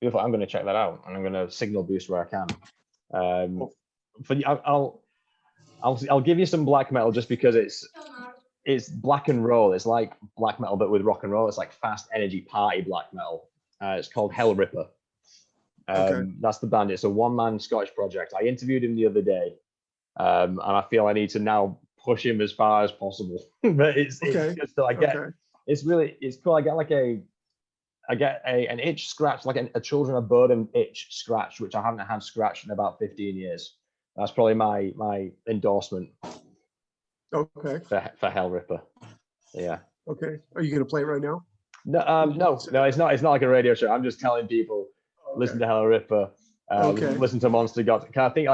Beautiful. I'm going to check that out, and I'm going to signal boost where I can. I'll give you some black metal just because it's black and roll. It's like black metal but with rock and roll. It's like fast energy party black metal. It's called Hell Ripper. That's the band. It's a one-man Scottish project. I interviewed him the other day, and I feel I need to now push him as far as possible. But it's just so I get. It's cool. I get an itch scratch, like a children of bodom itch scratch, which I haven't had scratched in about 15 years. That's probably my endorsement. Okay. For Hell Ripper. Yeah. Okay. Are you going to play it right now? No. It's not like a radio show. I'm just telling people, listen to Hell Ripper. Listen to Monster God. I think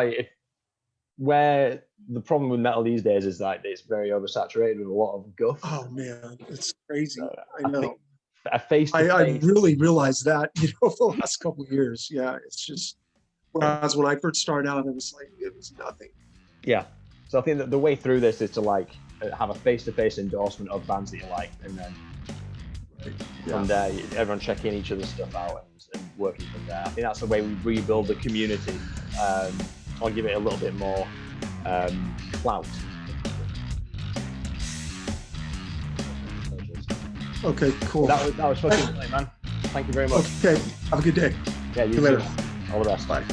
where the problem with metal these days is that it's very oversaturated with a lot of guff. Oh man, it's crazy. I know. I really realized that, for the last couple of years. Yeah, it's just. Whereas when I first started out, it was nothing. Yeah. So I think that the way through this is to have a face-to-face endorsement of bands that you like, and then from there, everyone checking each other's stuff out and working from there. I think that's the way we rebuild the community. I'll give it a little bit more clout. Okay, cool. That was fucking great, man. Thank you very much. Okay, have a good day. Yeah, you See you later. All the best. Bye.